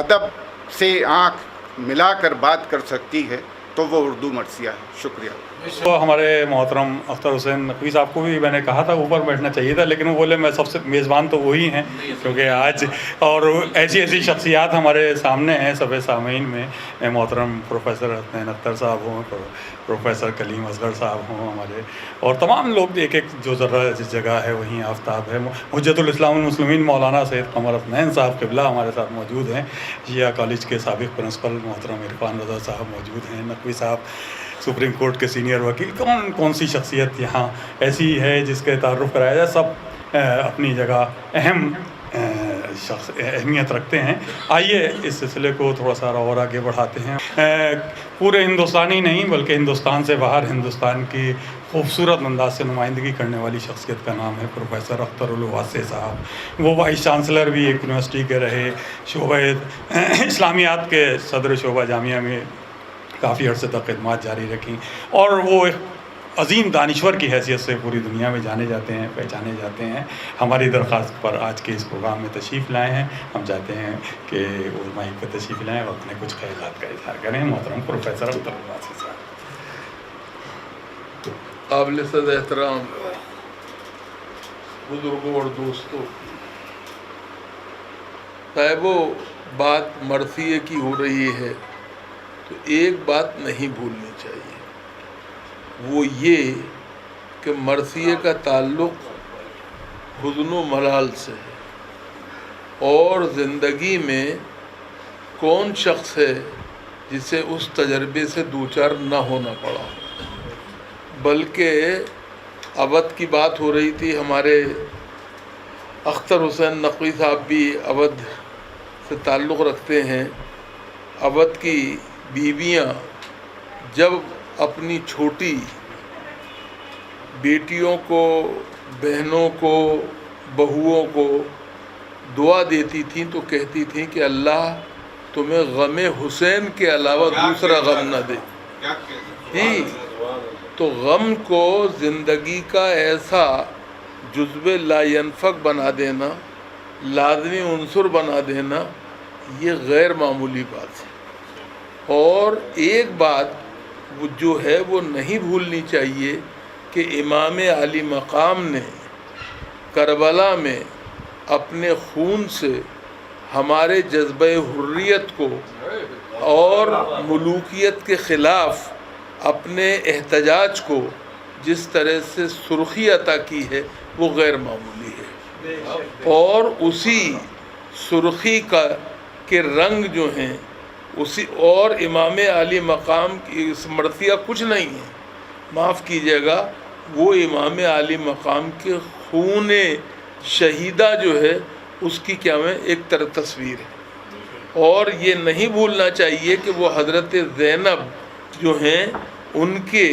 ادب سے آنکھ ملا کر بات کر سکتی ہے تو وہ اردو مرثیہ ہے. شکریہ. تو ہمارے محترم اختر حسین نقوی صاحب کو بھی میں نے کہا تھا اوپر بیٹھنا چاہیے تھا، لیکن وہ بولے میں سب سے میزبان تو وہی ہیں کیونکہ آج اور ایسی شخصیات ہمارے سامنے ہیں سب سامعین میں. محترم پروفیسر حسنین اختر صاحب ہوں، پروفیسر کلیم اصغر صاحب ہوں ہمارے، اور تمام لوگ ایک جو ذرہ جس جگہ ہے وہیں آفتاب ہے. حجت الاسلام المسلمین مولانا سید قمر حسنین صاحب قبلہ ہمارے ساتھ موجود ہیں. شیعہ کالج کے سابق پرنسپل محترم عرفان رضا صاحب موجود ہیں. نقوی صاحب سپریم کورٹ کے سینئر وکیل. کون سی شخصیت یہاں ایسی ہے جس کے تعارف کرایا جائے؟ سب اپنی جگہ اہم شخص اہمیت رکھتے ہیں. آئیے اس سلسلے کو تھوڑا سا اور آگے بڑھاتے ہیں. پورے ہندوستانی نہیں بلکہ ہندوستان سے باہر ہندوستان کی خوبصورت انداز سے نمائندگی کرنے والی شخصیت کا نام ہے پروفیسر اختر الواسع صاحب. وہ وائس چانسلر بھی ایک یونیورسٹی کے رہے, شعبہ اسلامیات کے صدر شعبہ جامعہ میں کافی عرصے تک خدمات جاری رکھیں, اور وہ ایک عظیم دانشور کی حیثیت سے پوری دنیا میں جانے جاتے ہیں, پہچانے جاتے ہیں. ہماری درخواست پر آج کے اس پروگرام میں تشریف لائے ہیں. ہم چاہتے ہیں کہ وہ مائک پہ تشریف لائیں اور اپنے کچھ خیالات کا اظہار کریں. محترم پروفیسر اختر الواسع صاحب. قابل صد احترام بزرگوں اور دوستوں, صاحبو, بات مرثیے کی ہو رہی ہے تو ایک بات نہیں بھولنی چاہیے, وہ یہ کہ مرثیے کا تعلق حزن و ملال سے ہے, اور زندگی میں کون شخص ہے جسے اس تجربے سے دوچار نہ ہونا پڑا. بلکہ اودھ کی بات ہو رہی تھی, ہمارے اختر حسین نقوی صاحب بھی اودھ سے تعلق رکھتے ہیں. اودھ کی بیویاں جب اپنی چھوٹی بیٹیوں کو, بہنوں کو, بہوؤں کو دعا دیتی تھیں تو کہتی تھیں کہ اللہ تمہیں غم حسین کے علاوہ دوسرا غم نہ دے. جی, تو غم کو زندگی کا ایسا جزو لا ینفک بنا دینا, لازمی عنصر بنا دینا, یہ غیر معمولی بات ہے. اور ایک بات جو ہے وہ نہیں بھولنی چاہیے کہ امام عالی مقام نے کربلا میں اپنے خون سے ہمارے جذبہ حریت کو اور ملوکیت کے خلاف اپنے احتجاج کو جس طرح سے سرخی عطا کی ہے وہ غیر معمولی ہے. اور اسی سرخی کے رنگ جو ہیں اسی, اور امام عالی مقام کی اس مرثیہ کچھ نہیں ہے, معاف کیجیے گا, وہ امام عالی مقام کے خون شہیدہ جو ہے اس کی کیا میں ایک طرح تصویر ہے. اور یہ نہیں بھولنا چاہیے کہ وہ حضرت زینب جو ہیں ان کے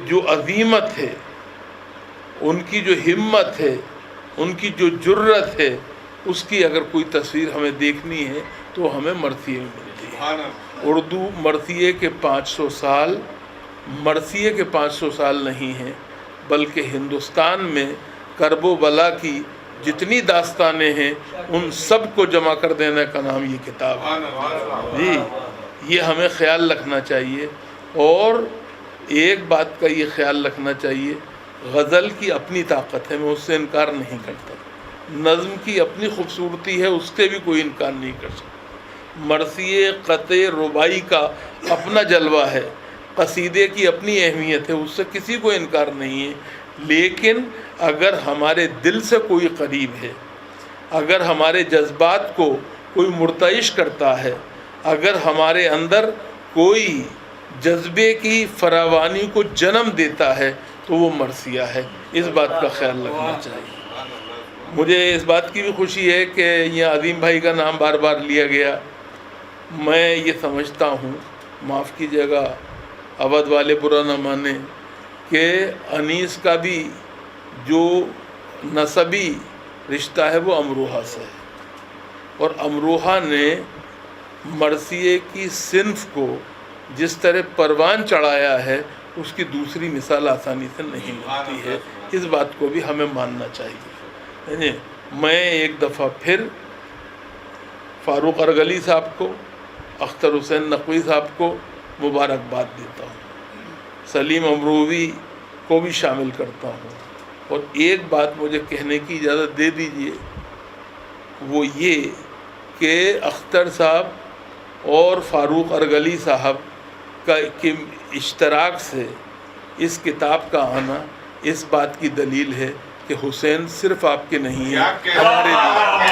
جو عظیمت ہے, ان کی جو ہمت ہے, ان کی جو جرت ہے, اس کی اگر کوئی تصویر ہمیں دیکھنی ہے تو ہمیں مرثیے میں ملتی ہے. اردو مرثیے کے 500 سال, مرثیے کے 500 سال نہیں ہیں, بلکہ ہندوستان میں کرب و بلا کی جتنی داستانیں ہیں ان سب کو جمع کر دینے کا نام یہ کتاب ہے. جی, یہ ہمیں خیال رکھنا چاہیے. اور ایک بات کا یہ خیال رکھنا چاہیے, غزل کی اپنی طاقت ہے, میں اس سے انکار نہیں کرتا. نظم کی اپنی خوبصورتی ہے, اس سے بھی کوئی انکار نہیں کر سکتا. مرثیے قطع رباعی کا اپنا جلوہ ہے, قصیدے کی اپنی اہمیت ہے, اس سے کسی کو انکار نہیں ہے. لیکن اگر ہمارے دل سے کوئی قریب ہے, اگر ہمارے جذبات کو کوئی مرتعش کرتا ہے, اگر ہمارے اندر کوئی جذبے کی فراوانی کو جنم دیتا ہے تو وہ مرثیہ ہے. اس بات کا خیال رکھنا چاہیے. مجھے اس بات کی بھی خوشی ہے کہ یہ عظیم بھائی کا نام بار بار لیا گیا. میں یہ سمجھتا ہوں, معاف کیجیے گا, اودھ والے برا نہ مانیں, کہ انیس کا بھی جو نسبی رشتہ ہے وہ امروہہ سے ہے, اور امروہہ نے مرثیے کی صنف کو جس طرح پروان چڑھایا ہے اس کی دوسری مثال آسانی سے نہیں ملتی ہے. اس بات کو بھی ہمیں ماننا چاہیے. میں ایک دفعہ پھر فاروق ارغلی صاحب کو, اختر حسین نقوی صاحب کو مبارکباد دیتا ہوں, سلیم امروی کو بھی شامل کرتا ہوں. اور ایک بات مجھے کہنے کی اجازت دے دیجئے, وہ یہ کہ اختر صاحب اور فاروق ارغلی صاحب کے اشتراک سے اس کتاب کا آنا اس بات کی دلیل ہے کہ حسین صرف آپ کے نہیں ہیں, ہمارے بھی.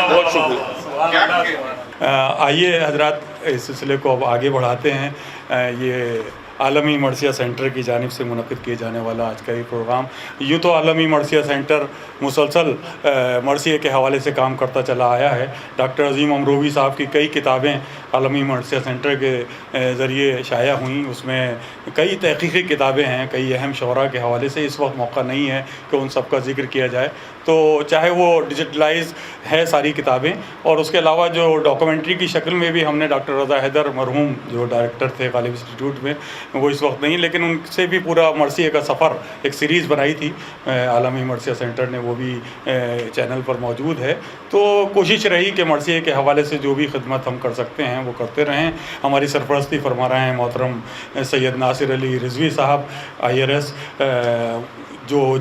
بہت شکریہ. آئیے حضرات اس سلسلے کو اب آگے بڑھاتے ہیں. یہ عالمی مرثیہ سینٹر کی جانب سے منعقد کیے جانے والا آج کا یہ پروگرام. یوں تو عالمی مرثیہ سینٹر مسلسل مرثیے کے حوالے سے کام کرتا چلا آیا ہے. ڈاکٹر عظیم امروی صاحب کی کئی کتابیں عالمی مرثیہ سینٹر کے ذریعے شائع ہوئیں. اس میں کئی تحقیقی کتابیں ہیں کئی اہم شعراء کے حوالے سے. اس وقت موقع نہیں ہے کہ ان سب کا ذکر کیا جائے، تو چاہے وہ ڈیجیٹلائز ہے ساری کتابیں، اور اس کے علاوہ جو ڈاکومنٹری کی شکل میں بھی ہم نے ڈاکٹر رضا حیدر مرحوم جو ڈائریکٹر تھے غالب انسٹیٹیوٹ میں، وہ اس وقت نہیں، لیکن ان سے بھی پورا مرثیے کا سفر ایک سیریز بنائی تھی عالمی مرثیہ سینٹر نے، وہ بھی چینل پر موجود ہے. تو کوشش رہی کہ مرثیے کے حوالے سے جو بھی خدمت ہم کر سکتے ہیں وہ کرتے رہیں. ہماری سرپرستی فرما رہے ہیں محترم سید ناصر علی رضوی صاحب IRS،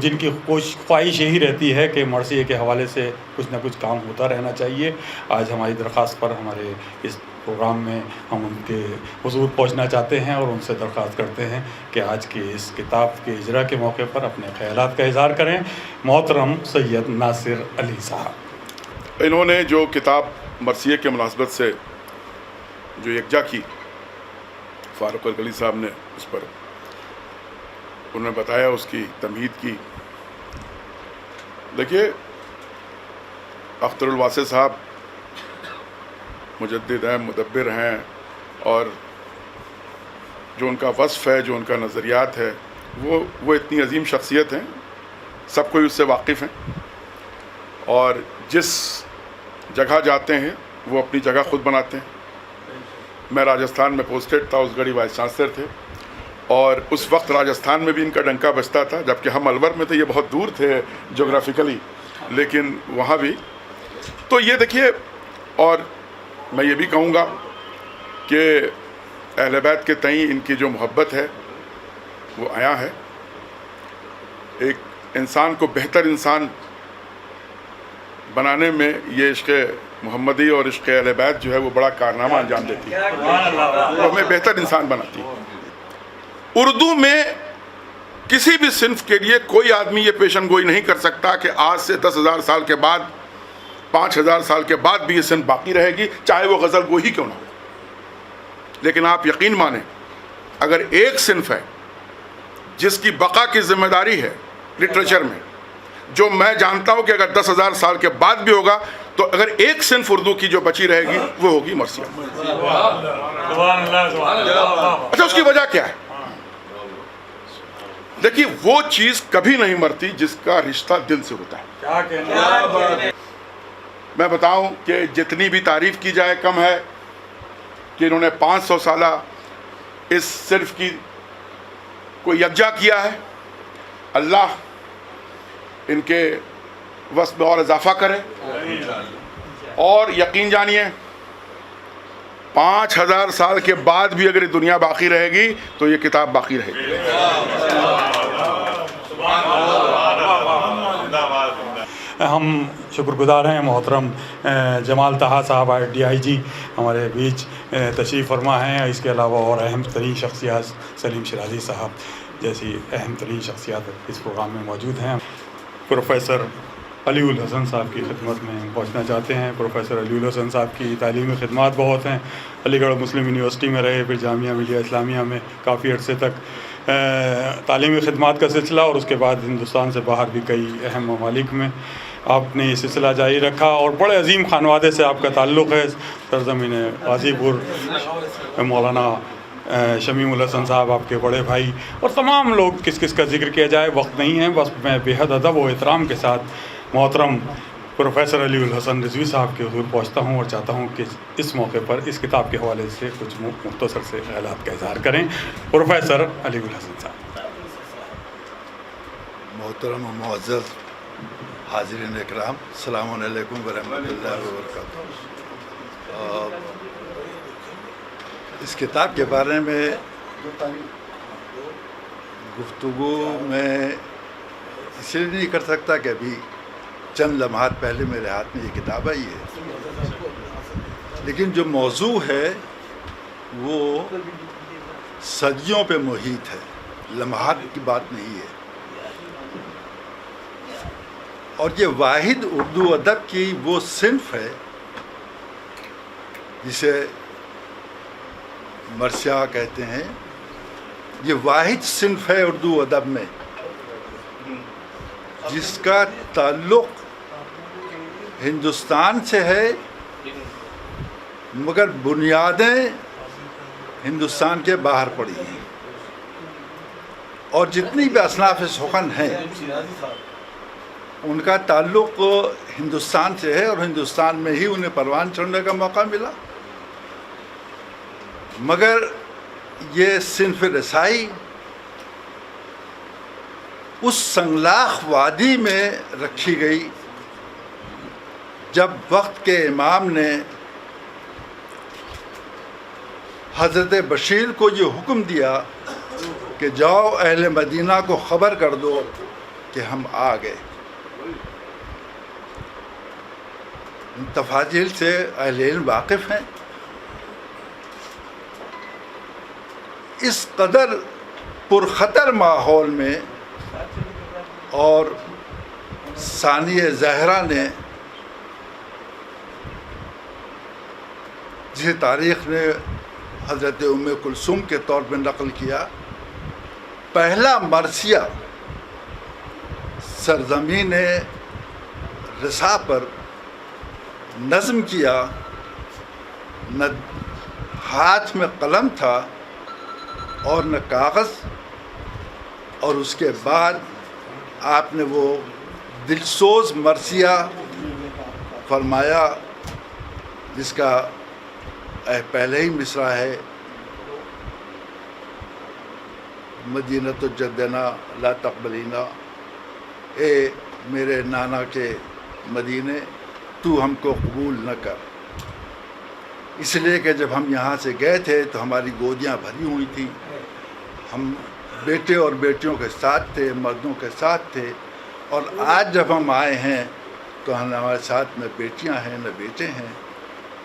جن کی خواہش یہی رہتی ہے کہ مرثیے کے حوالے سے کچھ نہ کچھ کام ہوتا رہنا چاہیے. آج ہماری درخواست پر ہمارے اس پروگرام میں ہم ان کے حضور پہنچنا چاہتے ہیں اور ان سے درخواست کرتے ہیں کہ آج کی اس کتاب کے اجرا کے موقع پر اپنے خیالات کا اظہار کریں. محترم سید ناصر علی صاحب. انہوں نے جو کتاب مرثیے کے مناسبت سے جو یکجا کی، فاروق ارکلی صاحب نے اس پر انہوں نے بتایا، اس کی تمہید کی. دیکھیے، اختر الواسع صاحب مجدد ہیں، مدبر ہیں، اور جو ان کا وصف ہے، جو ان کا نظریات ہے، وہ اتنی عظیم شخصیت ہیں، سب کوئی اس سے واقف ہیں. اور جس جگہ جاتے ہیں وہ اپنی جگہ خود بناتے ہیں. میں راجستھان میں پوسٹڈ تھا، اس گھڑی وائس چانسلر تھے، اور اس وقت راجستھان میں بھی ان کا ڈنکا بجتا تھا، جبکہ ہم الور میں تھے، یہ بہت دور تھے جغرافیکلی، لیکن وہاں بھی. تو یہ دیکھیے، اور میں یہ بھی کہوں گا کہ اہل بیت کے تئیں ان کی جو محبت ہے وہ عیاں ہے. ایک انسان کو بہتر انسان بنانے میں یہ عشق محمدی اور عشق اہل بیت جو ہے وہ بڑا کارنامہ انجام دیتی ہے، وہ ہمیں بہتر انسان بناتی ہے. اردو میں کسی بھی صنف کے لیے کوئی آدمی یہ پیشن گوئی نہیں کر سکتا کہ آج سے 10,000 سال کے بعد، 5,000 سال کے بعد بھی یہ صنف باقی رہے گی، چاہے وہ غزل گوئی کیوں نہ ہو. لیکن آپ یقین مانیں، اگر ایک صنف ہے جس کی بقا کی ذمہ داری ہے لٹریچر میں، جو میں جانتا ہوں کہ اگر 10,000 سال کے بعد بھی ہوگا، تو اگر ایک صنف اردو کی جو بچی رہے گی وہ ہوگی مرثیہ. اچھا، اس کی وجہ کیا ہے؟ دیکھیے، وہ چیز کبھی نہیں مرتی جس کا رشتہ دل سے ہوتا ہے. میں بتاؤں کہ جتنی بھی تعریف کی جائے کم ہے کہ انہوں نے 500 سالہ اس صرف کی کو یکجا کیا ہے. اللہ ان کے وصف میں اور اضافہ کرے، اور یقین جانیے 5,000 سال کے بعد بھی اگر یہ دنیا باقی رہے گی تو یہ کتاب باقی رہے گی. ہم شکر گزار ہیں محترم جمال طہا صاحب DIG ہمارے بیچ تشریف فرما ہیں. اس کے علاوہ اور اہم ترین شخصیات سلیم شیرازی صاحب جیسی اہم ترین شخصیات اس پروگرام میں موجود ہیں. پروفیسر علی الحسن صاحب کی خدمت میں پہنچنا چاہتے ہیں. پروفیسر علی الحسن صاحب کی تعلیمی خدمات بہت ہیں. علی گڑھ مسلم یونیورسٹی میں رہے، پھر جامعہ ملیہ اسلامیہ میں کافی عرصے تک تعلیمی خدمات کا سلسلہ، اور اس کے بعد ہندوستان سے باہر بھی کئی اہم ممالک میں آپ نے یہ سلسلہ جاری رکھا. اور بڑے عظیم خانوادے سے آپ کا تعلق ہے، سرزمین غازی پور. مولانا شمیم الحسن صاحب آپ کے بڑے بھائی، اور تمام لوگ کس کا ذکر کیا جائے، وقت نہیں ہے. بس میں بے حد ادب و احترام کے ساتھ محترم پروفیسر علی الحسن رضوی صاحب کے حضور پہنچتا ہوں اور چاہتا ہوں کہ اس موقع پر اس کتاب کے حوالے سے کچھ مختصر سے خیالات کا اظہار کریں. پروفیسر علی الحسن صاحب. محترم و معزز حاضرین اکرام، السلام علیکم ورحمۃ اللہ وبرکاتہ. اس کتاب کے بارے میں گفتگو میں اس لیے نہیں کر سکتا کہ ابھی چند لمحات پہلے میرے ہاتھ میں یہ کتاب آئی ہے، لیکن جو موضوع ہے وہ صدیوں پہ محیط ہے، لمحات کی بات نہیں ہے. اور یہ واحد اردو ادب کی وہ صنف ہے جسے مرثیہ کہتے ہیں، یہ واحد صنف ہے اردو ادب میں جس کا تعلق ہندوستان سے ہے، مگر بنیادیں ہندوستان کے باہر پڑی ہیں، اور جتنی بھی اصناف سخن ہیں ان کا تعلق ہندوستان سے ہے، اور ہندوستان میں ہی انہیں پروان چڑھنے کا موقع ملا، مگر یہ صنف رسائی اس سنگلاخ وادی میں رکھی گئی جب وقت کے امام نے حضرت بشیر کو یہ حکم دیا کہ جاؤ اہل مدینہ کو خبر کر دو کہ ہم آ گئے۔ ان تفاصیل سے اہل علم واقف ہیں۔ اس قدر پرخطر ماحول میں اور ثانیہ زہرا نے، جسے تاریخ نے حضرت ام کلثوم کے طور پہ نقل کیا، پہلا مرثیہ سرزمین رسا پر نظم کیا، نہ ہاتھ میں قلم تھا اور نہ کاغذ، اور اس کے بعد آپ نے وہ دلسوز مرثیہ فرمایا جس کا پہلے ہی مصرع ہے، مدینۃ جدنا لا تقبلینا، اے میرے نانا کے مدینے تو ہم کو قبول نہ کر، اس لیے کہ جب ہم یہاں سے گئے تھے تو ہماری گودیاں بھری ہوئی تھیں، ہم بیٹے اور بیٹیوں کے ساتھ تھے، مردوں کے ساتھ تھے، اور آج جب ہم آئے ہیں تو ہمارے ساتھ نہ بیٹیاں ہیں نہ بیٹے ہیں،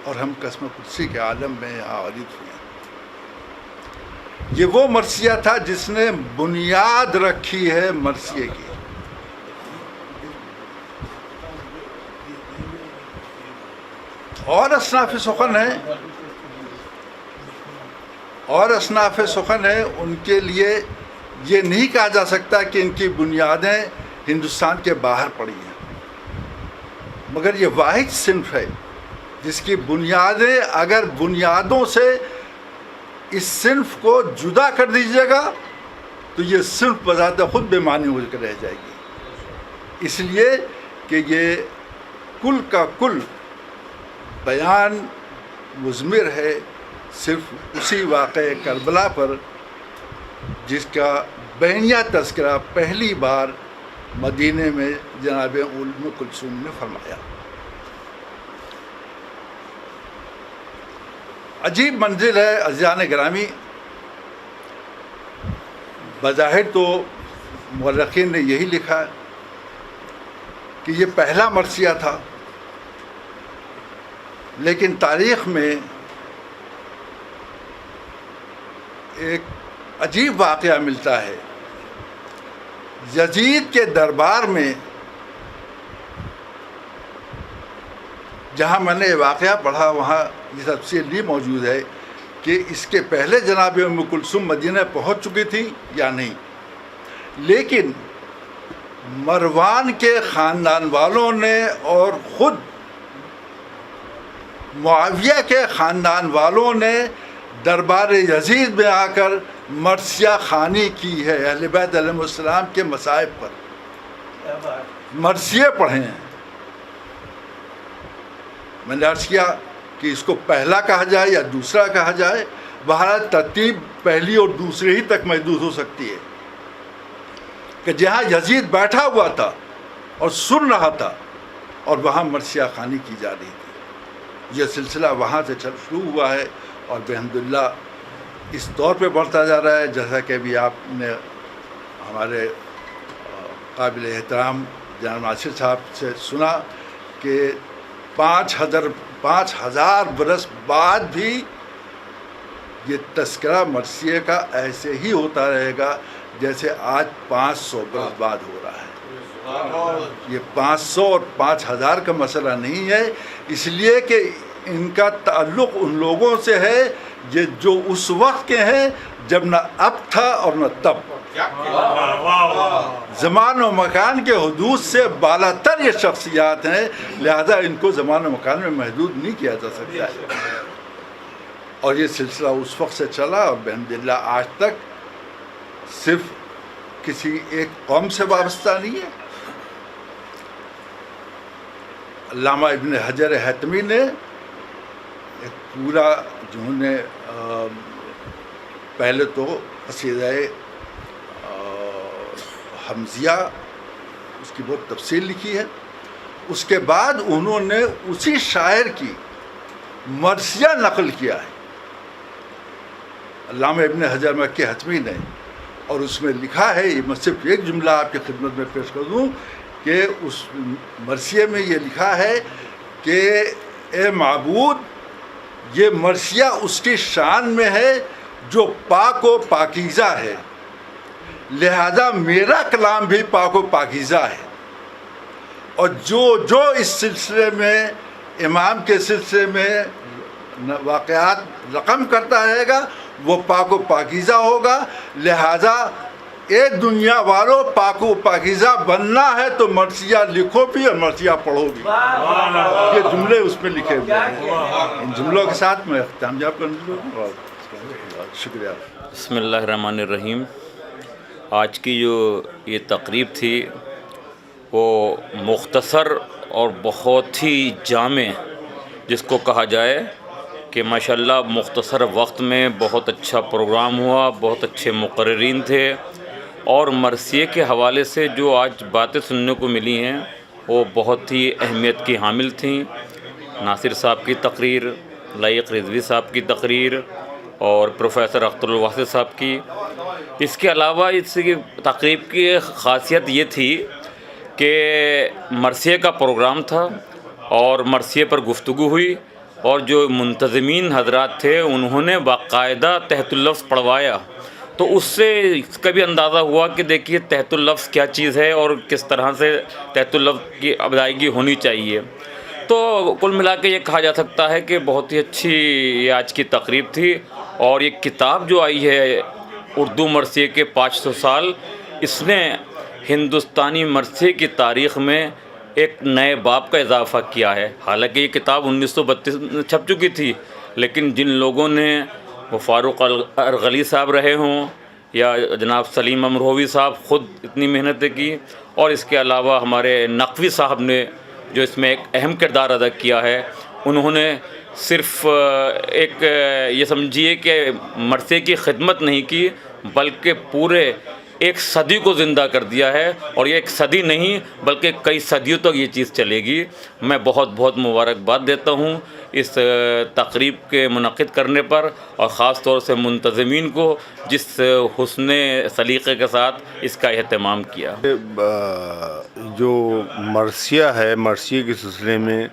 اور ہم قسم قدسی کے عالم میں یہاں غریب ہوئے ہیں۔ یہ وہ مرثیہ تھا جس نے بنیاد رکھی ہے مرثیے کی۔ اور اصناف سخن ہیں، ان کے لیے یہ نہیں کہا جا سکتا کہ ان کی بنیادیں ہندوستان کے باہر پڑی ہیں، مگر یہ واحد صنف ہے جس کی بنیادیں، اگر بنیادوں سے اس صنف کو جدا کر دیجیے گا تو یہ صنف بذات خود بے معنی ہو کر رہ جائے گی، اس لیے کہ یہ کل کا کل بیان مضمر ہے صرف اسی واقعہ کربلا پر جس کا بینیہ تذکرہ پہلی بار مدینے میں جناب ام کلثوم نے فرمایا۔ عجیب منزل ہے عزیزان گرامی، بظاہر تو مورخین نے یہی لکھا کہ یہ پہلا مرثیہ تھا، لیکن تاریخ میں ایک عجیب واقعہ ملتا ہے۔ یزید کے دربار میں، جہاں میں نے یہ واقعہ پڑھا وہاں یہ تفصیل نہیں موجود ہے کہ اس کے پہلے جناب ام کلثوم مدینہ پہنچ چکی تھی یا نہیں، لیکن مروان کے خاندان والوں نے اور خود معاویہ کے خاندان والوں نے دربار یزید میں آ کر مرثیہ خوانی کی ہے، اہل بیت علیہ السلام کے مصائب پر مرثیے پڑھے ہیں۔ میں نے عرض کیا کہ اس کو پہلا کہا جائے یا دوسرا کہا جائے، بہرحال ترتیب پہلی اور دوسری ہی تک محدود ہو سکتی ہے، کہ جہاں یزید بیٹھا ہوا تھا اور سن رہا تھا اور وہاں مرثیہ خوانی کی جا رہی تھی، یہ سلسلہ وہاں سے شروع ہوا ہے اور الحمدللہ اس دور پہ بڑھتا جا رہا ہے، جیسا کہ ابھی آپ نے ہمارے قابل احترام جناب ناصر صاحب سے سنا کہ 5,000 برس بعد بھی یہ تذکرہ مرثیے کا ایسے ہی ہوتا رہے گا جیسے آج 500 برس بعد ہو رہا ہے۔ یہ 500 اور 5,000 کا مسئلہ نہیں ہے، اس لیے کہ ان کا تعلق ان لوگوں سے ہے یہ جو اس وقت کے ہیں جب نہ اب تھا اور نہ تب. زمان و مکان کے حدود سے بالا تر یہ شخصیات ہیں، لہذا ان کو زمان و مکان میں محدود نہیں کیا جا سکتا ہے. اور یہ سلسلہ اس وقت سے چلا اور بحمداللہ آج تک صرف کسی ایک قوم سے وابستہ نہیں ہے. علامہ ابن حجر حتمی نے ایک پورا جو نے پہلے تو قصیدہ حمزیہ اس کی بہت تفصیل لکھی ہے. اس کے بعد انہوں نے اسی شاعر کی مرثیہ نقل کیا ہے علامہ ابن حجر مکی حتمی نے، اور اس میں لکھا ہے، یہ میں صرف ایک جملہ آپ کی خدمت میں پیش کر دوں کہ اس مرثیے میں یہ لکھا ہے کہ اے معبود، یہ مرثیہ اس کی شان میں ہے جو پاک و پاکیزہ ہے، لہذا میرا کلام بھی پاک و پاکیزہ ہے، اور جو اس سلسلے میں امام کے سلسلے میں واقعات رقم کرتا رہے گا وہ پاک و پاکیزہ ہوگا. لہذا اے دنیا والوں، پاک و پاکیزہ بننا ہے تو مرثیہ لکھو بھی اور مرثیہ پڑھو بھی. یہ جملے اس میں لکھے ہوئے ہیں. ان جملوں کے ساتھ میں اختتام جاب کرنا چاہوں گا. شکریہ. بسم اللہ الرحمن الرحیم. آج کی جو یہ تقریب تھی وہ مختصر اور بہت ہی جامع جس کو کہا جائے کہ ماشاءاللہ مختصر وقت میں بہت اچھا پروگرام ہوا، بہت اچھے مقررین تھے، اور مرثیے کے حوالے سے جو آج باتیں سننے کو ملی ہیں وہ بہت ہی اہمیت کی حامل تھیں. ناصر صاحب کی تقریر، لائق رضوی صاحب کی تقریر اور پروفیسر اختر الواسط صاحب کی. اس کے علاوہ اس کی تقریب کی خاصیت یہ تھی کہ مرثیے کا پروگرام تھا اور مرثیے پر گفتگو ہوئی، اور جو منتظمین حضرات تھے انہوں نے باقاعدہ تحت اللفظ پڑھوایا. تو اس سے اس کا بھی اندازہ ہوا کہ دیکھیے تحت اللفظ کیا چیز ہے اور کس طرح سے تحت اللفظ کی ادائیگی ہونی چاہیے. تو کل ملا کے یہ کہا جا سکتا ہے کہ بہت ہی اچھی یہ آج کی تقریب تھی. اور یہ کتاب جو آئی ہے اردو مرثیے کے 500 سال، اس نے ہندوستانی مرثیے کی تاریخ میں ایک نئے باب کا اضافہ کیا ہے. حالانکہ یہ کتاب 1932 میں چھپ چکی تھی، لیکن جن لوگوں نے وہ فاروق ارغلی صاحب رہے ہوں یا جناب سلیم امروہوی صاحب خود اتنی محنتیں کی، اور اس کے علاوہ ہمارے نقوی صاحب نے جو اس میں ایک اہم کردار ادا کیا ہے، انہوں نے صرف ایک یہ سمجھیے کہ مرثیے کی خدمت نہیں کی بلکہ پورے ایک صدی کو زندہ کر دیا ہے. اور یہ ایک صدی نہیں بلکہ کئی صدیوں تک یہ چیز چلے گی. میں بہت بہت مبارکباد دیتا ہوں اس تقریب کے منعقد کرنے پر، اور خاص طور سے منتظمین کو جس حسن سلیقے کے ساتھ اس کا اہتمام کیا. جو مرثیہ ہے، مرثیے کے سلسلے میں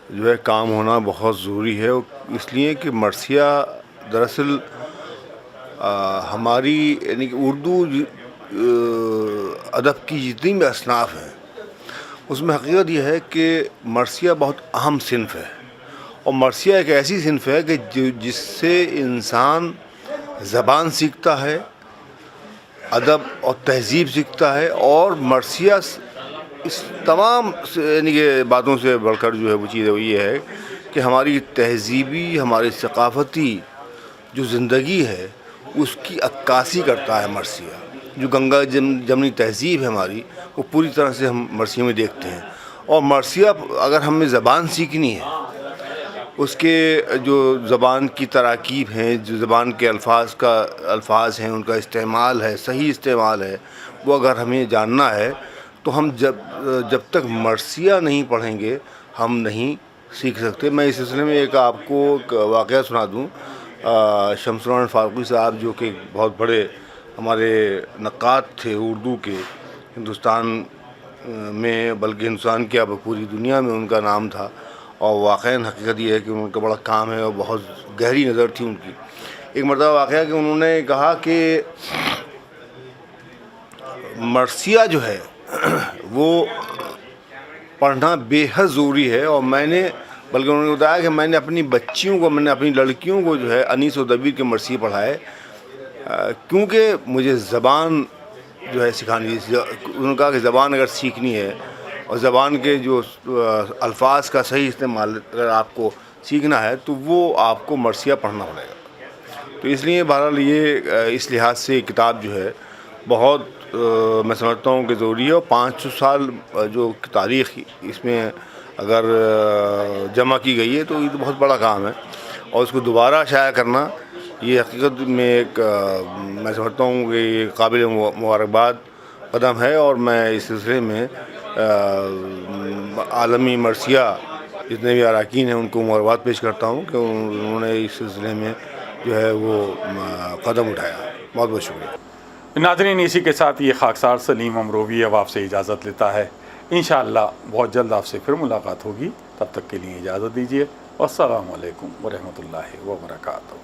جو ہے کام ہونا بہت ضروری ہے، اس لیے کہ مرثیہ دراصل ہماری یعنی کہ اردو ادب کی جتنی بھی اصناف ہیں اس میں حقیقت یہ ہے کہ مرثیہ بہت اہم صنف ہے. اور مرثیہ ایک ایسی صنف ہے کہ جس سے انسان زبان سیکھتا ہے، ادب اور تہذیب سیکھتا ہے. اور مرثیہ اس تمام یعنی کہ باتوں سے بڑھ کر جو ہے وہ چیز یہ ہے کہ ہماری تہذیبی، ہماری ثقافتی جو زندگی ہے اس کی عکاسی کرتا ہے مرثیہ. جو گنگا جمنی تہذیب ہے ہماری، وہ پوری طرح سے ہم مرثیے میں دیکھتے ہیں. اور مرثیہ اگر ہمیں زبان سیکھنی ہے، اس کے جو زبان کی تراکیب ہیں، جو زبان کے الفاظ ہیں، ان کا استعمال ہے، صحیح استعمال ہے، وہ اگر ہمیں جاننا ہے تو ہم جب تک مرثیہ نہیں پڑھیں گے ہم نہیں سیکھ سکتے. میں اس سلسلے میں ایک آپ کو واقعہ سنا دوں. شمس الرحمن فاروقی صاحب جو کہ بہت بڑے ہمارے نقاد تھے اردو کے، ہندوستان میں بلکہ ہندوستان کی اب پوری دنیا میں ان کا نام تھا، اور واقعاً حقیقت یہ ہے کہ ان کا بڑا کام ہے اور بہت گہری نظر تھی ان کی. ایک مرتبہ واقعہ کہ انہوں نے کہا کہ مرثیہ جو ہے وہ پڑھنا بے حد ضروری ہے، اور میں نے بلکہ انہوں نے بتایا کہ میں نے اپنی بچیوں کو، میں نے اپنی لڑکیوں کو جو ہے انیس و دبیر کے مرثیے پڑھائے، کیونکہ مجھے زبان جو ہے سکھانی ہے۔ انہوں نے کہا کہ زبان اگر سیکھنی ہے اور زبان کے جو الفاظ کا صحیح استعمال اگر آپ کو سیکھنا ہے تو وہ آپ کو مرثیہ پڑھنا پڑے گا۔ تو اس لیے بہرحال یہ اس لحاظ سے کتاب جو ہے بہت میں سمجھتا ہوں کہ ضروری ہے، اور 500 سال جو تاریخ اس میں اگر جمع کی گئی ہے تو یہ تو بہت بڑا کام ہے، اور اس کو دوبارہ شائع کرنا یہ حقیقت میں ایک میں سمجھتا ہوں کہ یہ قابل مبارکباد قدم ہے، اور میں اس سلسلے میں عالمی مرثیہ جتنے بھی اراکین ہیں ان کو مبارکباد پیش کرتا ہوں کہ انہوں نے اس سلسلے میں جو ہے وہ قدم اٹھایا۔ بہت بہت شکریہ۔ ناظرین، اسی کے ساتھ یہ خاکسار سلیم امروی اب آپ سے اجازت لیتا ہے۔ انشاءاللہ بہت جلد آپ سے پھر ملاقات ہوگی، تب تک کے لیے اجازت دیجیے۔ والسلام علیکم ورحمۃ اللہ وبرکاتہ۔